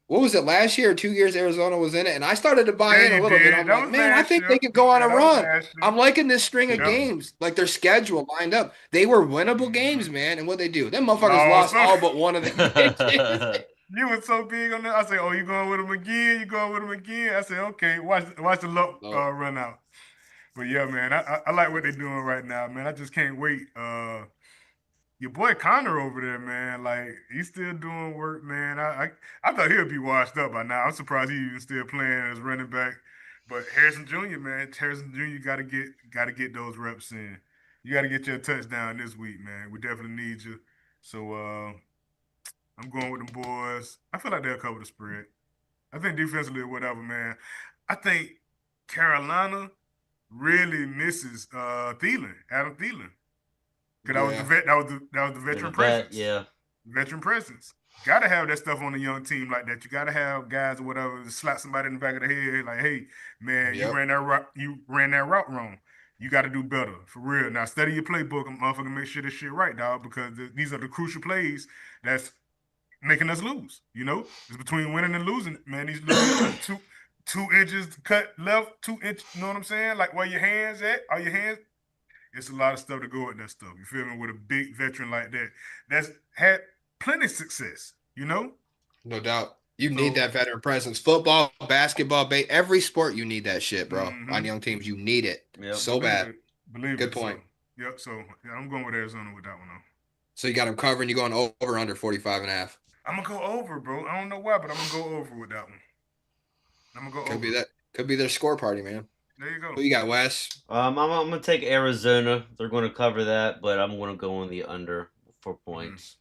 What was it last year or 2 years Arizona was in it? And I started to buy Yeah, in a you little bit. did. I'm That like, was man, I last think year. they could go on Yeah, a that was run. last year. I'm liking this string of Yep. games, like their schedule lined up. They were winnable games, hmm man. And what they do? Them motherfuckers Lost. lost all but one of their bitches. You were so big on that. I said, "Oh, you going with him again? You going with him again?" I said, "Okay, watch the luck No, run out." But yeah, man, I like what they're doing right now, man. I just can't wait. Your boy Connor over there, man, like he's still doing work, man. I thought he'd be washed up by now. I'm surprised he's even still playing as running back. But Harrison Jr., man, Harrison Jr. got to get those reps in. You got to get your touchdown this week, man. We definitely need you. So I'm going with them boys. I feel like they'll cover the spread. I think defensively, whatever, man. I think Carolina really misses Thielen, Adam Thielen. Cause that was the yeah, vet. That was the Yeah, the veteran vet, presence. yeah. Veteran presence. Got to have that stuff on a young team like that. You got to have guys or whatever to slap somebody in the back of the head, like, "Hey, man, you yep. ran that route. You ran that route wrong. You got to do better for real. Now study your playbook and motherfucker make sure this shit right, dog. Because these are the crucial plays that's making us lose. It's between winning and losing, man. These little 2 inches cut left, 2 inch. You know what I'm saying? Like where your hands at? Are your hands it's a lot of stuff to go with that stuff. You feel me? With a big veteran like that, that's had plenty of success. No doubt. You need So, that veteran presence. Football, basketball, every sport, you need that shit, bro. On hmm young teams, you need it Yep. so believe bad. it, believe Good it. point. So, yep. So, yeah, I'm going with Arizona with that one though. So you got them covering. You going over under 45 and a half. I'm gonna go over, bro. I don't know why, but I'm gonna go over with that one. I'm gonna go Could be over. that. Could be their score party, man. There you go. Who you got, Wes? I'm gonna take Arizona. They're going to cover that, but I'm going to go on the under for hmm points.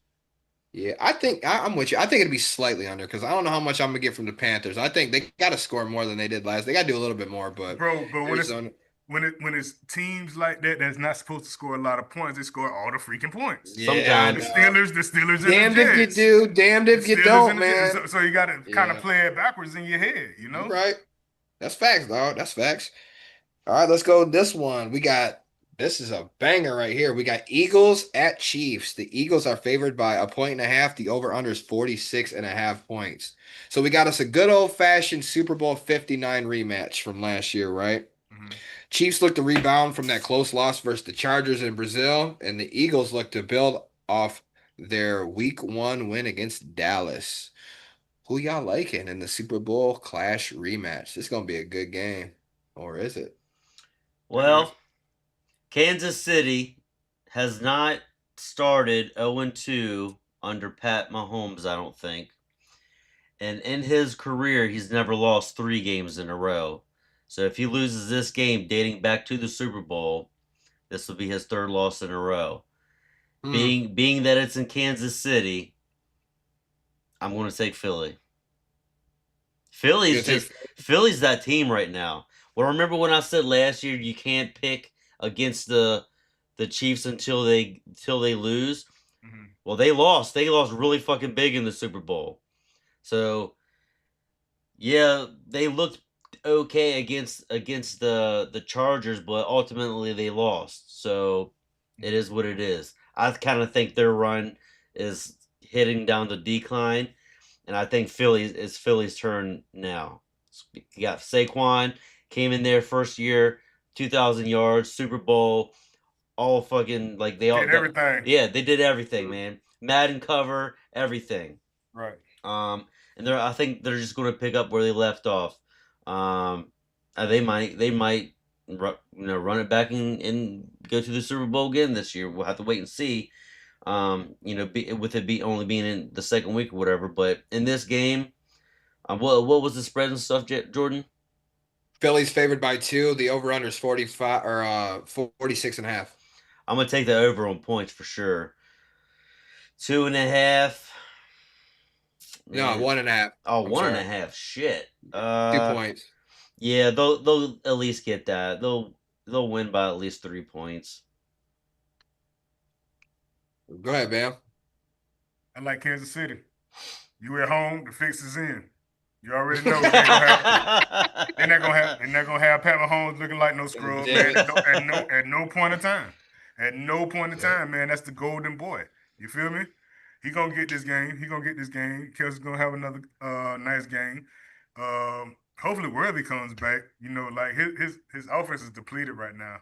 Yeah, I think I'm with you. I think it'd be slightly under because I don't know how much I'm gonna get from the Panthers. I think they got to score more than they did last. They got to do a little bit more, but Bro, but when it's Arizona, when it when it's teams like that that's not supposed to score a lot of points, they score all the freaking points. yeah, The Sometimes. dog. Steelers, the Steelers and the Damned if you Jets. do, damned The if you Steelers don't, and the Jets. man. So you got to kind of Yeah, play it backwards in your head, you right. That's facts, dog. That's facts. All right, let's go with this one. This is a banger right here. We got Eagles at Chiefs. The Eagles are favored by a point and a half. The over-under is 46 and a half points. So we got us a good old-fashioned Super Bowl 59 rematch from last year, right? hmm Chiefs look to rebound from that close loss versus the Chargers in Brazil, and the Eagles look to build off their week one win against Dallas. Who y'all liking in the Super Bowl clash rematch? This is gonna be a good game. Or is it? It is. Well, Kansas City has not started 0-2 under Pat Mahomes, I don't think. And in his career, he's never lost 3 games in a row. So if he loses this game dating back to the Super Bowl, this will be his third loss in a row. Hmm. Being that it's in Kansas City, I'm going to take Philly. You Philly's gonna just take Philly's that team right now. Well, remember when I said last year you can't pick against the Chiefs until they lose? hmm Well, they lost. They lost really fucking big in the Super Bowl. So yeah, they looked okay against the Chargers, but ultimately they lost. So it is what it is. I kind of think their run is heading down the decline, and I think Philly's turn now. You got Saquon came in there first year, 2,000 yards, Super Bowl, all fucking like they all Did that. everything. Yeah, they did everything, Hmm. man. Madden cover, everything. Right. Um, and I think they're just going to pick up where they left off. Um, they might run it back and go to the Super Bowl again this year. We'll have to wait and see. With it be only being in the second week or whatever. But in this game, what was the spread and stuff, Jordan? Philly's favored by 2. The over-under is 45 or 46 and a half. I'm gonna take the over on points for sure. 2.5. No, Man. 1.5. Oh, I'm one and sorry. a half. Shit. 2 points. Yeah, they'll at least get that. They'll win by at least 3 points. Go ahead, Bam. I like Kansas City. You at home, the fix is in. You already know they're gonna have. They're not gonna have Pat Mahomes looking like no scrub, man. At no point in time. At no point in time, man. That's the golden boy. You feel me? He gonna get this game. He gonna get this game. Kelsey's gonna have another nice game. Hopefully Worthy comes back. Like his offense is depleted right now.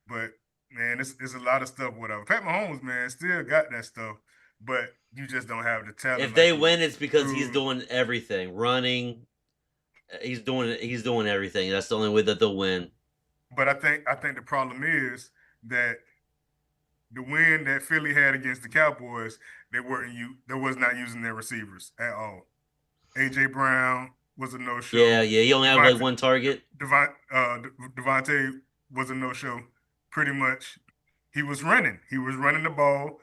But man, it's a lot of stuff. Whatever. Pat Mahomes, man, still got that stuff, but you just don't have the talent. If like they you win, it's because he's do. doing everything, running. He's doing everything. That's the only way that they'll win. But I think the problem is that the win that Philly had against the Cowboys, they was not using their receivers at all. AJ Brown was a no Yeah, show. yeah. You only have like Devontae one target. Devontae was a no show. Pretty much, he was running. He was running the ball.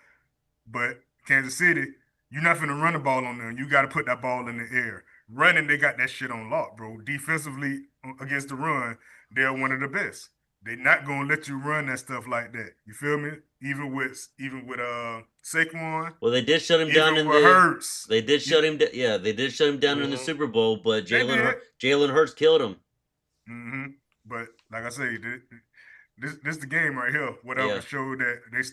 But Kansas City, you're not going to run the ball on them. You got to put that ball in the air. Running, they got that shit on lock, bro. Defensively, against the run, they're one of the best. They're not gonna let you run that stuff like that. You feel me? Even with Saquon, Well, they did shut him down even in with the. Hurts. They did shut him. Yeah, they did shut him down in the Mhm. Super Bowl, but They did. Jalen Hurts killed him. But like I say, this the game right here. Whatever Yeah. show that they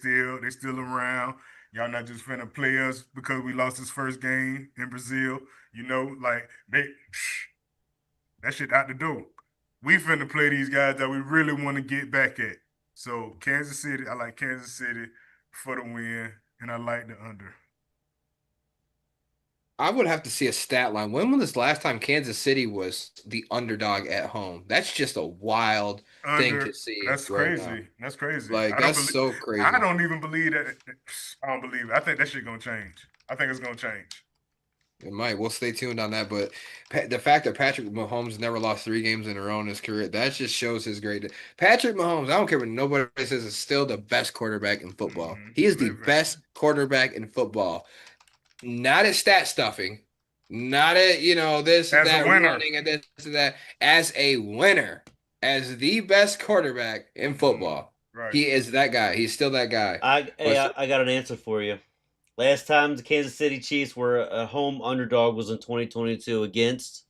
still around. Y'all not just finna play us because we lost this first game in Brazil. Like that shit out the door. We finna play these guys that we really want to get back at. So Kansas City, I like Kansas City for the win, and I like the under. I would have to see a stat line. When was this last time Kansas City was the underdog at home? That's just a wild thing to Under. see That's right now. crazy. That's crazy. Like I don't that's believe. so I crazy. don't even believe that. I don't believe it. I think that shit gonna change. I think it's gonna change. It might. We'll stay tuned on that. But the fact that Patrick Mahomes never lost 3 games in a row in his career, that just shows his greatness. Patrick Mahomes, I don't care what nobody says, is still the best quarterback in football. He is the Believe it. best quarterback in football. Not at stat stuffing, not at, this, As a that, winner. running, and this, and that. As a winner, as the best quarterback in football. Right. He is that guy. He's still that guy. Hey, But I got an answer for you. Last time the Kansas City Chiefs were a home underdog was in 2022 against.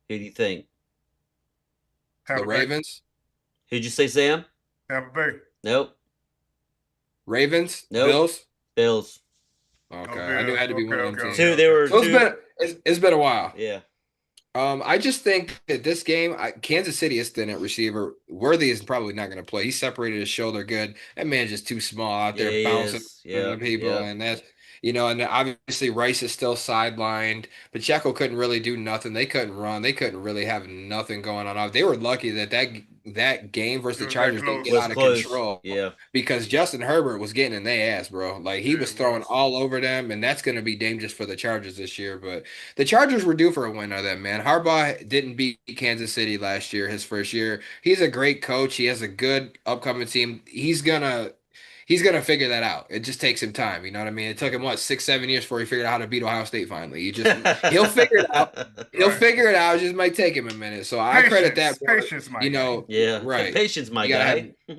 Who do you think? the Tampa Bay. Ravens, Who'd you say, Sam? Tampa Bay. Nope. Ravens, Nope. Bills. Bills. Okay, Oh, I knew it Bills. had to be one of Okay, them okay, teams. Two. okay, They okay. were So two. it's been a while. Yeah. I just think that this game, Kansas City is thin at receiver. Worthy is probably not going to play. He separated his shoulder good. That man's just too small out Yeah, there he bouncing is. into Yep. people, Yep. and and obviously Rice is still sidelined. Pacheco couldn't really do nothing. They couldn't run. They couldn't really have nothing going on. They were lucky that game versus It the was that Chargers didn't close. get Was out of close. control Yeah. because Justin Herbert was getting in their ass, bro. Like he Yeah, was it throwing was. all over them, and that's going to be dangerous for the Chargers this year. But the Chargers were due for a win of that, man. Harbaugh didn't beat Kansas City last year, his first year. He's a great coach. He has a good upcoming team. He's gonna figure that out. It just takes him time. You know what I mean? It took him what 6, 7 years before he figured out how to beat Ohio State finally. He'll figure it out. He'll Right. figure it out. It just might take him a minute. So I credit that Patience. more, Patience, my guy. Yeah. right. Patience, my You gotta have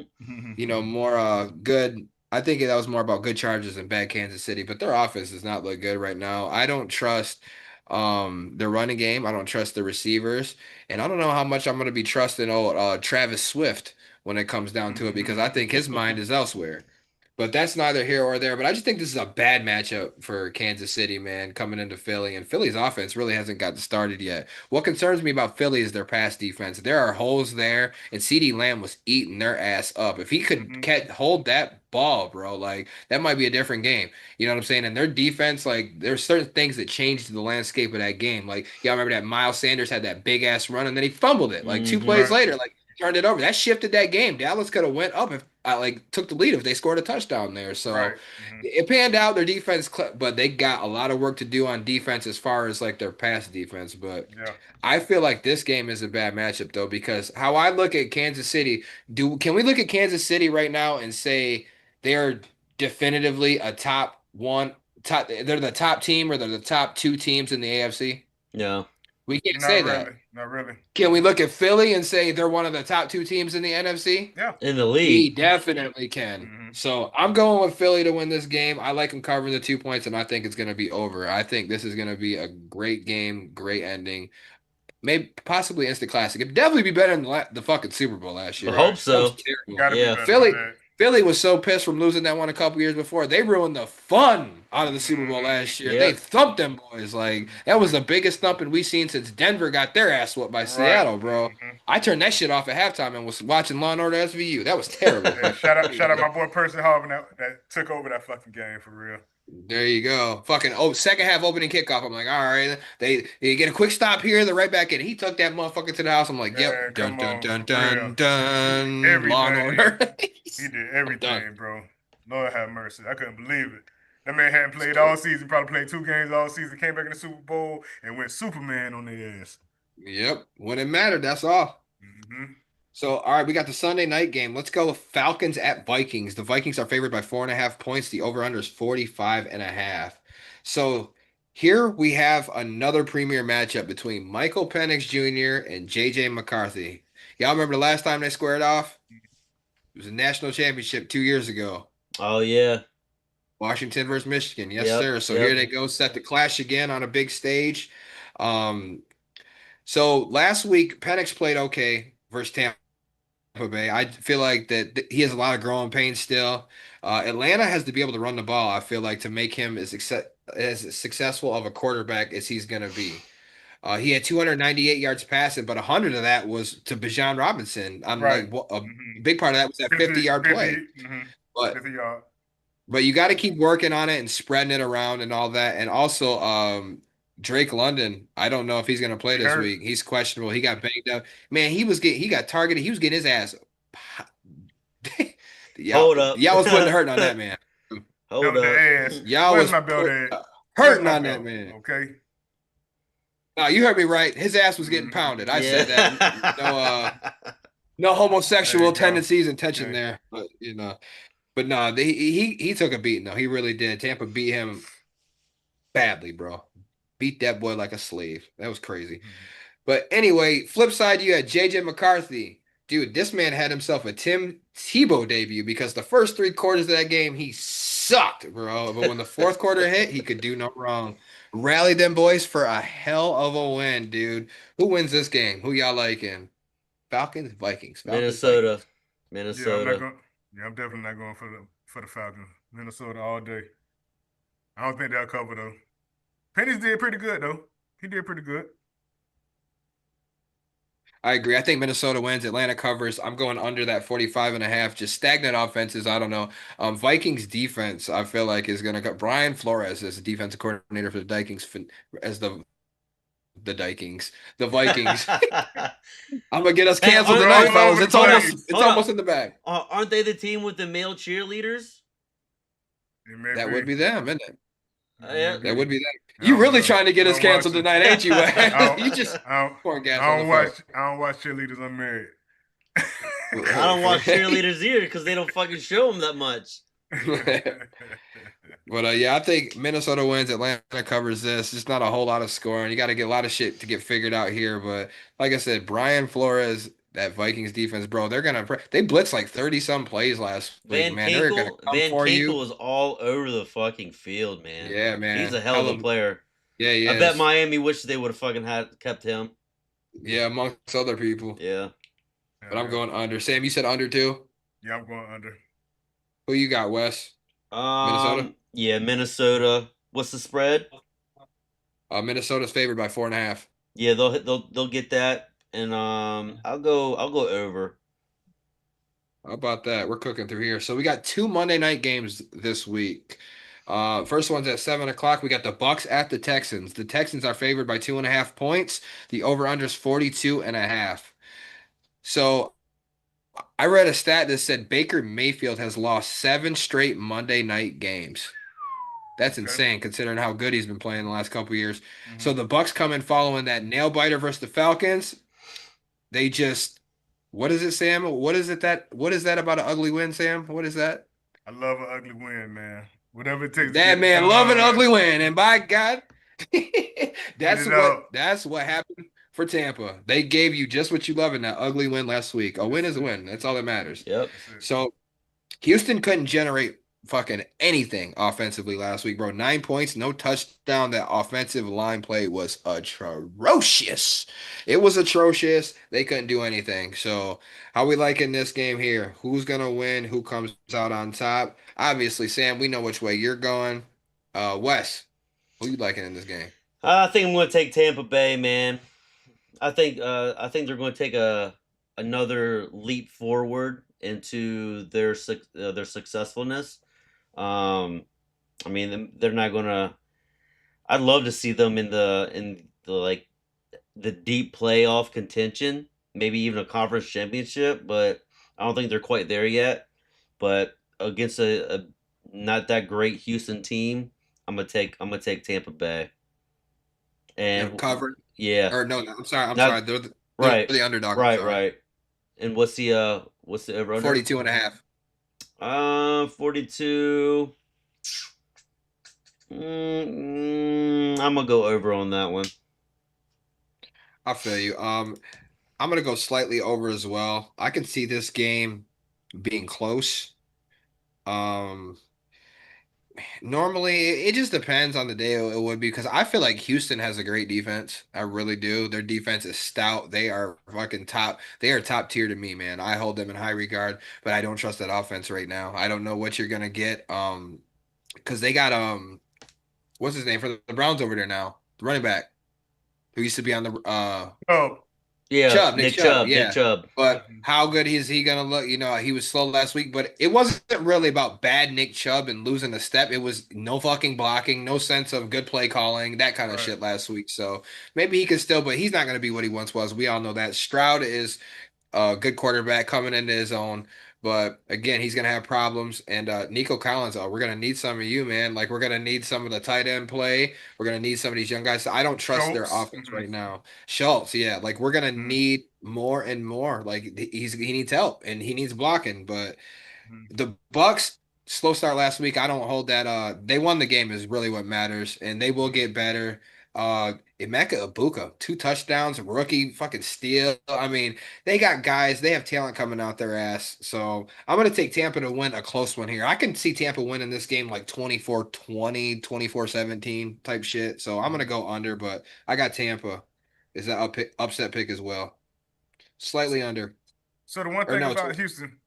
guy. more good. I think that was more about good Chargers and bad Kansas City, but their offense does not look good right now. I don't trust their running game. I don't trust the receivers, and I don't know how much I'm going to be trusting old Travis Swift when it comes down to it because I think his mind is elsewhere. But that's neither here or there. But I just think this is a bad matchup for Kansas City, man, coming into Philly. And Philly's offense really hasn't gotten started yet. What concerns me about Philly is their pass defense. There are holes there, and CeeDee Lamb was eating their ass up. If he could hold that ball, bro, like that might be a different game. You know what I'm saying? And their defense, like, there's certain things that changed the landscape of that game. Like, y'all remember that Miles Sanders had that big ass run, and then he fumbled it like two Hmm. plays Right. later. Like, turned it over. That shifted that game. Dallas could have went up if I like took the lead if they scored a touchdown there. So Right. it panned out. Their defense, but they got a lot of work to do on defense as far as like their pass defense. But Yeah. I feel like this game is a bad matchup though because how I look at Kansas City, do can we look at Kansas City right now and say they're definitively a top one top they're the top team or they're the top two teams in the AFC? No. We can't Not say really. that. Not really. Can we look at Philly and say they're one of the top two teams in the NFC? Yeah. In the We league. definitely can. Hmm. So I'm going with Philly to win this game. I like them covering the 2 points, and I think it's going to be over. I think this is going to be a great game, great ending. Maybe possibly instant classic. It'd definitely be better than the fucking Super Bowl last I year. hope Right. That was so. terrible. Got to be Yeah. better Philly, than that. Philly was so pissed from losing that one a couple years before. They ruined the fun out of the Super Bowl Hmm. last year. They Yep. thumped them boys. Like that was the biggest thumping we've seen since Denver got their ass whooped by Right. Seattle, bro. I turned that shit off at halftime and was watching Law and Order SVU. That was terrible. Yeah, shout out my boy Percy Harvin that took over that fucking game for real. There you go. Fucking second half opening kickoff. I'm like, all right, they get a quick stop here. They're right back in. He took that motherfucker to the house. I'm like, yep. Man, Dun come dun on, dun for real. dun dun. Law and Everything. Order. He did I'm done. everything, bro. Lord have mercy. I couldn't believe it. That man hadn't played all season, probably played 2 games all season, came back in the Super Bowl and went Superman on their ass. Yep. When it mattered, that's all. Hmm. So, all right, we got the Sunday night game. Let's go with Falcons at Vikings. The Vikings are favored by 4.5 points. The over-under is 45.5. So here we have another premier matchup between Michael Penix Jr. and JJ McCarthy. Y'all remember the last time they squared off? It was a national championship 2 years ago. Oh yeah. Washington versus Michigan. Yes, Yep. sir. So Yep. here they go, set the clash again on a big stage. Um, so last week, Penix played okay versus Tampa Bay. I feel like that he has a lot of growing pains still. Atlanta has to be able to run the ball. I feel like to make him as successful of a quarterback as he's going to be. He had 298 yards passing, but 100 of that was to Bijan Robinson. I'm Right. like, a big part of that was that 50-yard play. 50, But 50 yard. you got to keep working on it and spreading it around and all that. And also, Drake London, I don't know if he's going to play He this hurt. week. He's questionable. He got banged up. Man, he got targeted. He was getting his ass. Hold up. Y'all was putting the hurt on that man. Hold Belt the up. ass. Y'all Where's was my belt put- at? hurting Where's my on that belt? man. Okay. No, you heard me right. His ass was getting pounded. I said that. No homosexual There you go. tendencies and tension Okay. there, but but no, he took a beating though. He really did. Tampa beat him badly, bro. Beat that boy like a slave. That was crazy. But anyway, flip side, you had JJ McCarthy. Dude, this man had himself a Tim Tebow debut because the first 3 quarters of that game, he sucked, bro. But when the fourth quarter hit, he could do no wrong. Rallied them boys for a hell of a win, dude. Who wins this game? Who y'all liking? Falcons, Vikings. Falcons, Minnesota. Vikings. Yeah, I'm not Minnesota. going. Yeah, I'm definitely not going for the Falcons. Minnesota all day. I don't think they'll cover though. Penny's did pretty good though. He did pretty good. I agree. I think Minnesota wins. Atlanta covers. I'm going under that 45.5. Just stagnant offenses. I don't know. Vikings defense, I feel like is going to go. Brian Flores is the defensive coordinator for the Vikings as the Vikings. The Vikings. I'm gonna get us Hey, canceled aren't- tonight, fellas. It's Hold almost up. it's almost in the bag. Aren't they the team with the male cheerleaders? It may That would be them, isn't it? Yeah. That would be them. I You don't really know. trying to get I us don't canceled watch it. tonight, ain't you? I don't- You just I don't, pouring gas I on don't the watch. I don't watch cheerleaders unmarried. I don't watch cheerleaders either because they don't fucking show them that much. But yeah, I think Minnesota wins. Atlanta covers this. Just not a whole lot of scoring. You got to get a lot of shit to get figured out here. But like I said, Brian Flores, that Vikings defense, bro, they blitzed like 30 some plays last week, Van man. They're gonna Kinkle, come Van for Kinkle you. is all over the fucking field, man. Yeah, man. He's a hell of a player. Yeah, he I bet is. Miami wished they would have fucking kept him. Yeah, amongst other people. Yeah. But I'm going under. Sam, you said under too? Yeah, I'm going under. Who you got, Wes? Minnesota? Yeah, Minnesota. What's the spread? Minnesota's favored by 4.5. Yeah, they'll get that, and I'll go over. How about that? We're cooking through here. So we got 2 Monday night games this week. First one's at 7 o'clock. We got the Bucks at the Texans. The Texans are favored by 2.5 points. The over/under is 42.5. So I read a stat that said Baker Mayfield has lost 7 straight Monday night games. That's Okay. insane considering how good he's been playing the last couple years. So Hmm. the Bucks come in following that nail biter versus the Falcons. They just what is it, Sam? What is that about an ugly win, Sam? What is that? I love an ugly win, man. Whatever it takes to That get the man love an done, ugly win, and by God, get it out. that's what happened for Tampa. They gave you just what you love in that ugly win last week. A win That's is a it. win. That's all that matters. Yep. That's it. So Houston couldn't generate fucking anything offensively last week, bro. 9 points, no touchdown. That offensive line play was atrocious. It was atrocious. They couldn't do anything. So, how we liking this game here? Who's gonna win? Who comes out on top? Obviously, Sam, we know which way you're going. Wes, who you liking in this game? I think I'm going to take Tampa Bay, man. I think they're going to take a another leap forward into their successfulness. Um, I mean, they're not going to. I'd love to see them in the like the deep playoff contention, maybe even a conference championship, but I don't think they're quite there yet. But against a not that great Houston team, I'm gonna take Tampa Bay. They're And covered. yeah, Or no, no, I'm sorry. not They're right, the underdog. I'm right, sorry. right. And what's the over under? 42 and a half. 42. I'm gonna go over on that one. I feel you. I'm gonna go slightly over as well. I can see this game being close. Um, Normally it just depends on the day it would be because I feel like Houston has a great defense. I really do. Their defense is stout. They are fucking top. They are top tier to me, man. I hold them in high regard, but I don't trust that offense right now. I don't know what you're gonna get. Because they got what's his name for the Browns over there now? The running back who used to be on the Oh, Yeah, Nick Nick Chubb, Chubb, Nick yeah. Chubb. But mhm. how good is he gonna look? He was slow last week, but it wasn't really about bad Nick Chubb and losing a step. It was no fucking blocking, no sense of good play calling, that kind of Right. shit last week. So maybe he could still, but he's not gonna be what he once was. We all know that. Stroud is a good quarterback coming into his own. But again, he's gonna have problems. And Nico Collins, we're gonna need some of you, man. Like we're gonna need some of the tight end play. We're gonna need some of these young guys. I don't trust their Schultz. offense right now. Schultz, yeah, like we're gonna Hmm. need more and more. Like he needs help and he needs blocking. But Hmm. the Bucks slow start last week. I don't hold that. They won the game is really what matters, and they will get better. Emeka Ibuka, 2 touchdowns, rookie fucking steal. I mean, they got guys. They have talent coming out their ass. So I'm gonna take Tampa to win a close one here. I can see Tampa winning this game like 24-20, 24-17 type shit. So I'm gonna Hmm. go under, but I got Tampa. Is that upset pick as well? Slightly under, So the one or thing no, about Houston,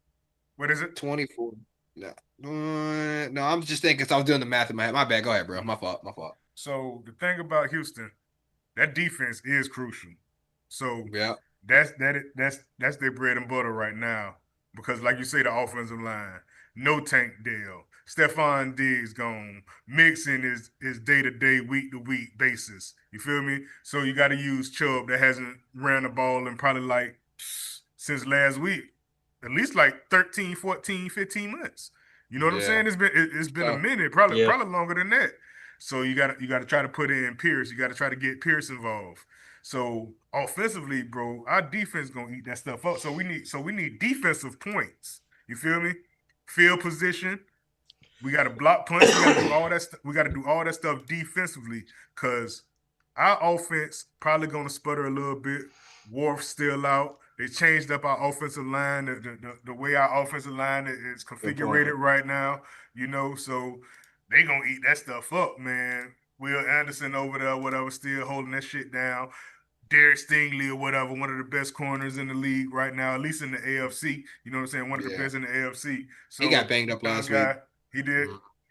what is it? 24. No. No, I'm just thinking 'cause I was doing the math in my head. My bad. Go ahead, bro. Mhm. My fault. My fault. So the thing about Houston, that defense is crucial. So Yeah. that's their bread and butter right now. Because like you say, the offensive line, no Tank Dell. Stephon Diggs gone. Mixing is day to day, week to week basis. You feel me? So you got to use Chubb that hasn't ran the ball in probably like since last week, at least like 13, 14, 15 months. You know what I'm Yeah. saying? It's been a So, minute, probably Yeah. probably longer than that. So you gotta try to put in Pierce. You gotta try to get Pierce involved. So offensively, bro, our defense gonna eat that stuff up. So we need defensive points. You feel me? Field position. We got to block punts. We got to do all that. We got to do all that stuff defensively because our offense probably gonna sputter a little bit. Wharf still out. They changed up our offensive line. The way our offensive line is good point. configured right now. So they gonna eat that stuff up, man. Will Anderson over there, whatever, still holding that shit down. Derek Stingley or whatever, one of the best corners in the league right now, at least in the AFC. You know what I'm saying? One of the Yeah. best in the AFC. He got So banged up young last week. guy, he did.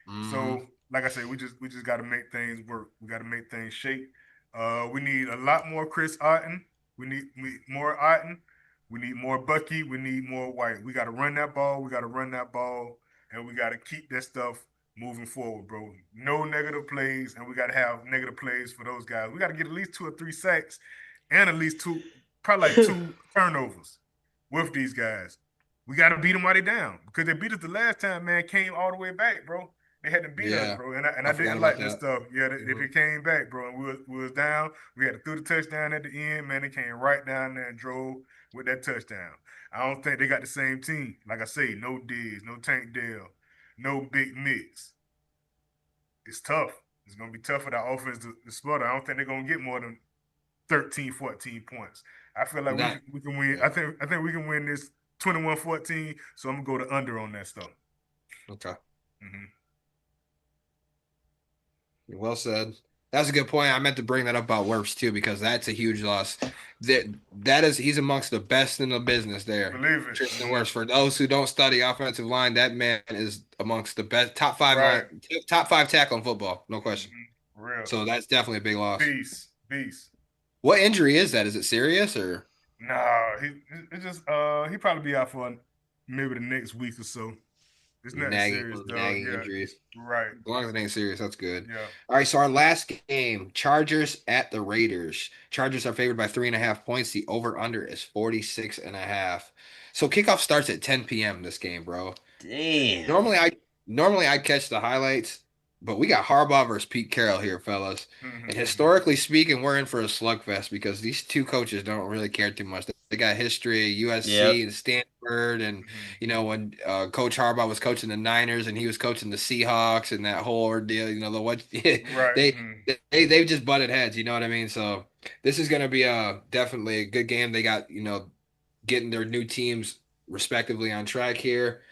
Mm-hmm. So like I said, we just got to make things work. We got to make things shake. We need a lot more Chris Otten. We more Otten. We need more Bucky. We need more White. We got to run that ball. We got to run that ball, and we got to keep that stuff moving forward, bro. No negative plays, and we got to have negative plays for those guys. We got to get at least 2 or 3 sacks and at least two, probably like 2 turnovers with these guys. We got to beat them while they down because they beat us the last time. Man, came all the way back, bro. They had to beat us, Yeah, bro, and I I forgot didn't about like this that. stuff. Yeah, Mhm. they came back, bro, and we was down. We had to throw the touchdown at the end. Man, they came right down there and drove with that touchdown. I don't think they got the same team. Like I say, no Diggs, no Tank Dell, no Big Mix. It's tough. It's gonna be tough for that offense to sputter. I don't think they're gonna get more than 13, 14 points. I feel like Not we can win. yeah. I think we can win this 21-14. So I'm gonna go to under on that stuff. Okay. Mm-hmm. Well said. That's a good point. I meant to bring that up about Wirfs too because that's a huge loss. That is he's amongst the best in the business there. Believe it. Tristan Mm-hmm. Wirfs. For those who don't study offensive line, that man is amongst the best Right. top five tackle in football, no question. Mm-hmm. Real. So that's definitely a big loss. Beast. Beast. What injury is that? Is it serious or Nah, it just he probably be out for maybe the next week or so. It's nothing nagging serious, dog. nagging Yeah. injuries? Right. As long as it ain't serious, that's good. Yeah. All right, so our last game, Chargers at the Raiders. Chargers are favored by 3.5 points. The over-under is 46.5. So kickoff starts at 10 p.m. this game, bro. Damn. Normally I catch the highlights, but we got Harbaugh versus Pete Carroll here, fellas. And historically speaking, we're in for a slugfest because these two coaches don't really care too much. They got history at USC Yep. and Stanford, and Mm-hmm. when Coach Harbaugh was coaching the Niners and he was coaching the Seahawks and that whole ordeal, the what Right. they Mm-hmm. they've just butted heads. You know what I mean? So this is going to be definitely a good game. They got getting their new teams respectively on track here.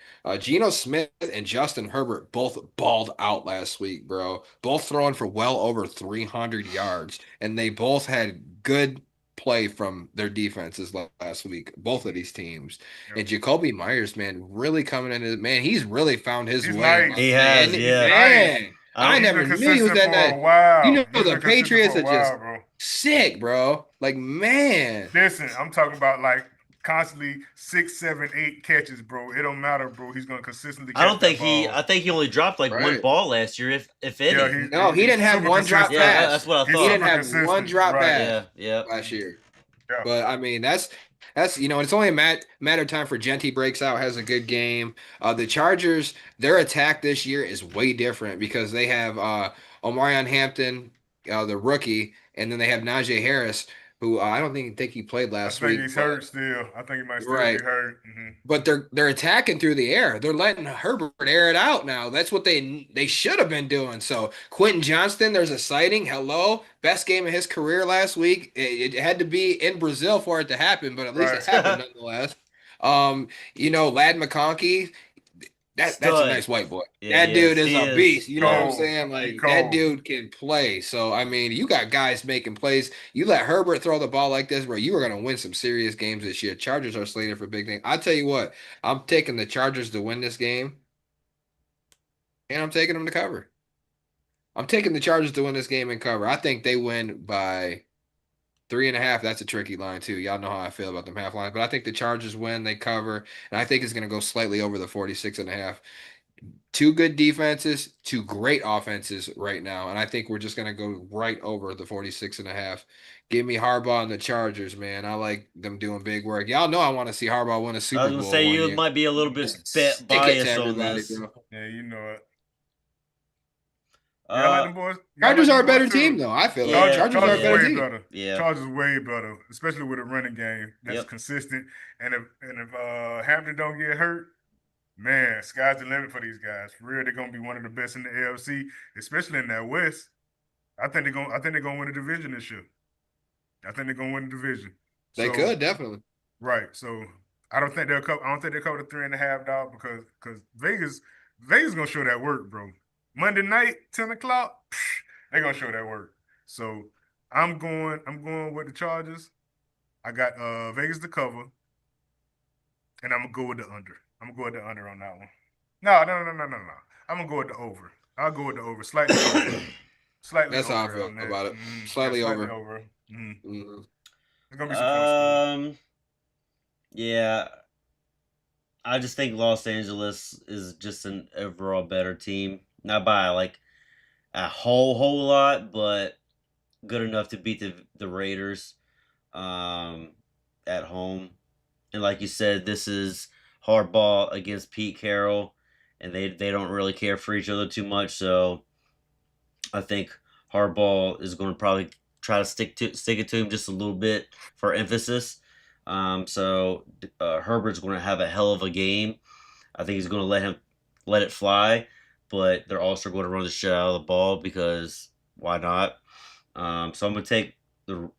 Geno Smith and Justin Herbert both balled out last week, bro. Both throwing for well over 300 yards, and they both had good play from their defenses last week. Both of these teams, Yep. and Jacoby Myers, man, really coming into man. He's really found his He's way in nice. Las He Vegas. has, And He's yeah. nice. man, I I'm He's been never knew he was consistent that for a nice. while. He's The been consistent for Patriots a are just while, bro. sick, bro. Like man, Listen, I'm talking about like constantly 6, 7, 8 catches, bro. It don't matter, bro. He's gonna consistently I catch don't that think ball. I think he only dropped like one right? ball last year, if Yeah, any. No, he he's didn't have super one drop consistent. Yeah, that's pass. what I He's He thought. didn't super have one consistent. drop Right. pass Yeah, yeah. last year. Yeah. But I mean, that's it's only a matter of time for Genti breaks out, has a good game. The Chargers, their attack this year is way different because they have Omarion Hampton, the rookie, and then they have Najee Harris, who I don't think he played I last think week, he's hurt but still. I think he might still be right. hurt. Mm-hmm. But they're attacking through the air. They're letting Herbert air it out now. That's what they should have been doing. So Quentin Johnston, there's a sighting. Hello, best game of his career last week. It had to be in Brazil for it to happen, but at least it Right. happened nonetheless. Lad McConkey, that's a Stud. nice white boy. Yeah, That he dude is. is He a is. beast. You know what I'm Yeah. Cold. saying? He Like that cold. dude can play. So I mean, you got guys making plays. You let Herbert throw the ball like this, bro. You are gonna win some serious games this year. Chargers are slated for big things. I tell you what, I'm taking the Chargers to win this game, and I'm taking them to cover. I'm taking the Chargers to win this game and cover. I think they win by 3.5. That's a tricky line too. Y'all know how I feel about them half lines, but I think the Chargers win, they cover, and I think it's gonna go slightly over the 46.5. Two good defenses, two great offenses right now. And I think we're just going to go right over the 46.5. Give me Harbaugh and the Chargers, man. I like them doing big work. Y'all know I want to see Harbaugh win a I was Super gonna Bowl say one you year. might be a little bit Just stick it to biased on everybody, this. bro. Yeah, you know it. Yeah, I like Uh, them boys. Yeah, I like Chargers are them a better boys team, too. though. I feel like yeah, Chargers are a Chargers better yeah, way team. better. yeah. Chargers way better, especially with a running game that's Yep. consistent. And if Hampton don't get hurt, man, sky's the limit for these guys. For real, they're gonna be one of the best in the AFC, especially in that West. I think they're gonna win the division this year. I think they're gonna win the division. They So could, definitely. right. So I don't think they'll cover. I don't think they'll cover the 3.5 dog because Vegas gonna show that work, bro. Monday night, 10 o'clock, they gonna show that work. So I'm going with the Chargers. I got Vegas to cover, and I'm gonna go with the under. I'm gonna go with the under on that one. No, no, no, no, no, no. I'm gonna go with the over. I'll go with the over, slightly over, slightly That's how I over feel on that. about it. Yeah, Slightly slightly over. over. Mhm. There's gonna be some points scored. Yeah. I just think Los Angeles is just an overall better team. Not by like a whole lot, but good enough to beat the Raiders um, at home. And like you said, this is Hardball against Pete Carroll, and they don't really care for each other too much. So I think Hardball is going to probably try to stick it to him just a little bit for emphasis. So Herbert's going to have a hell of a game. I think he's going to let it fly, but they're also going to run the shit out of the ball because why not? So I'm going to take the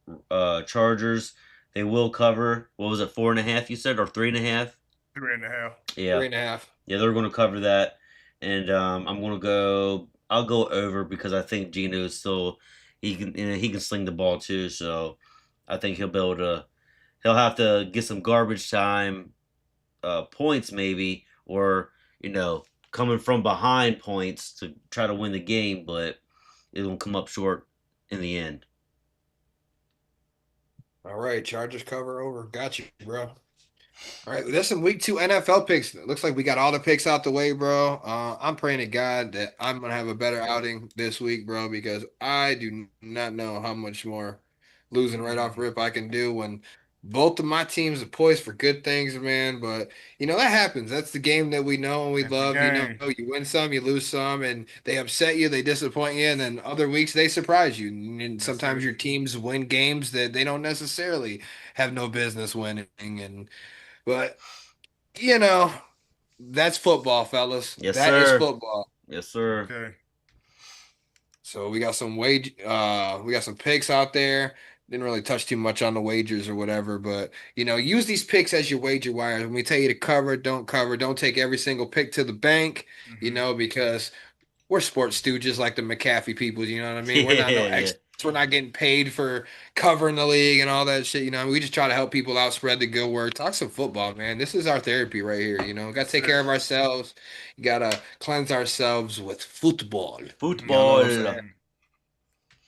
Chargers. They will cover. What was it, 4.5? You said, or 3.5? 3.5. Yeah, 3.5. yeah, they're going to cover that, and I'm going to go. I'll go over because I think Geno is still he can sling the ball too. So I think he'll be able to. He'll have to get some garbage time points maybe, or coming from behind points to try to win the game, but it'll come up short in the end. All right, Chargers cover over. Got you, bro. All right, there's some week 2 NFL picks. It looks like we got all the picks out the way, bro. I'm praying to God that I'm gonna have a better outing this week, bro, because I do not know how much more losing right off rip I can do when both of my teams are poised for good things, man. But that happens. That's the game that we know and we That's the love. game. You win some, you lose some, and they upset you, they disappoint you, and then other weeks they surprise you. And That's sometimes it. your teams win games that they don't necessarily have no business winning. But you know, that's football, fellas. Yes, That is sir. football. Yes, sir. Okay. So we got some picks out there. Didn't really touch too much on the wagers or whatever, but use these picks as your wager wires. When we tell you to cover. Don't take every single pick to the bank, Hmm. because we're sports stooges like the McAfee people, you know what I mean? We're not no Yeah, yeah. experts. We're not getting paid for covering the league and all that shit. We just try to help people out, spread the good word, talk some football, man. This is our therapy right here. We got to That's take it. care of ourselves. You got to cleanse ourselves with football. Y'all know what I'm saying? Football.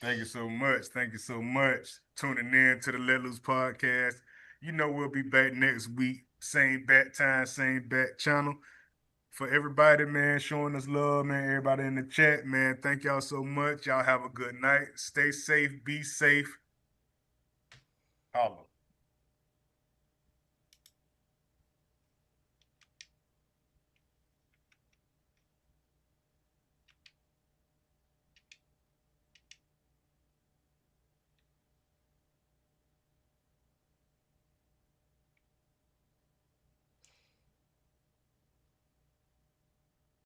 Thank you so much. Thank you so much. Tuning in to the Let Loose podcast. We'll be back next week. Same bat time, same bat channel. For everybody, man, showing us love, man. Everybody in the chat, man. Thank y'all so much. Y'all have a good night. Stay safe. Be safe. Holla.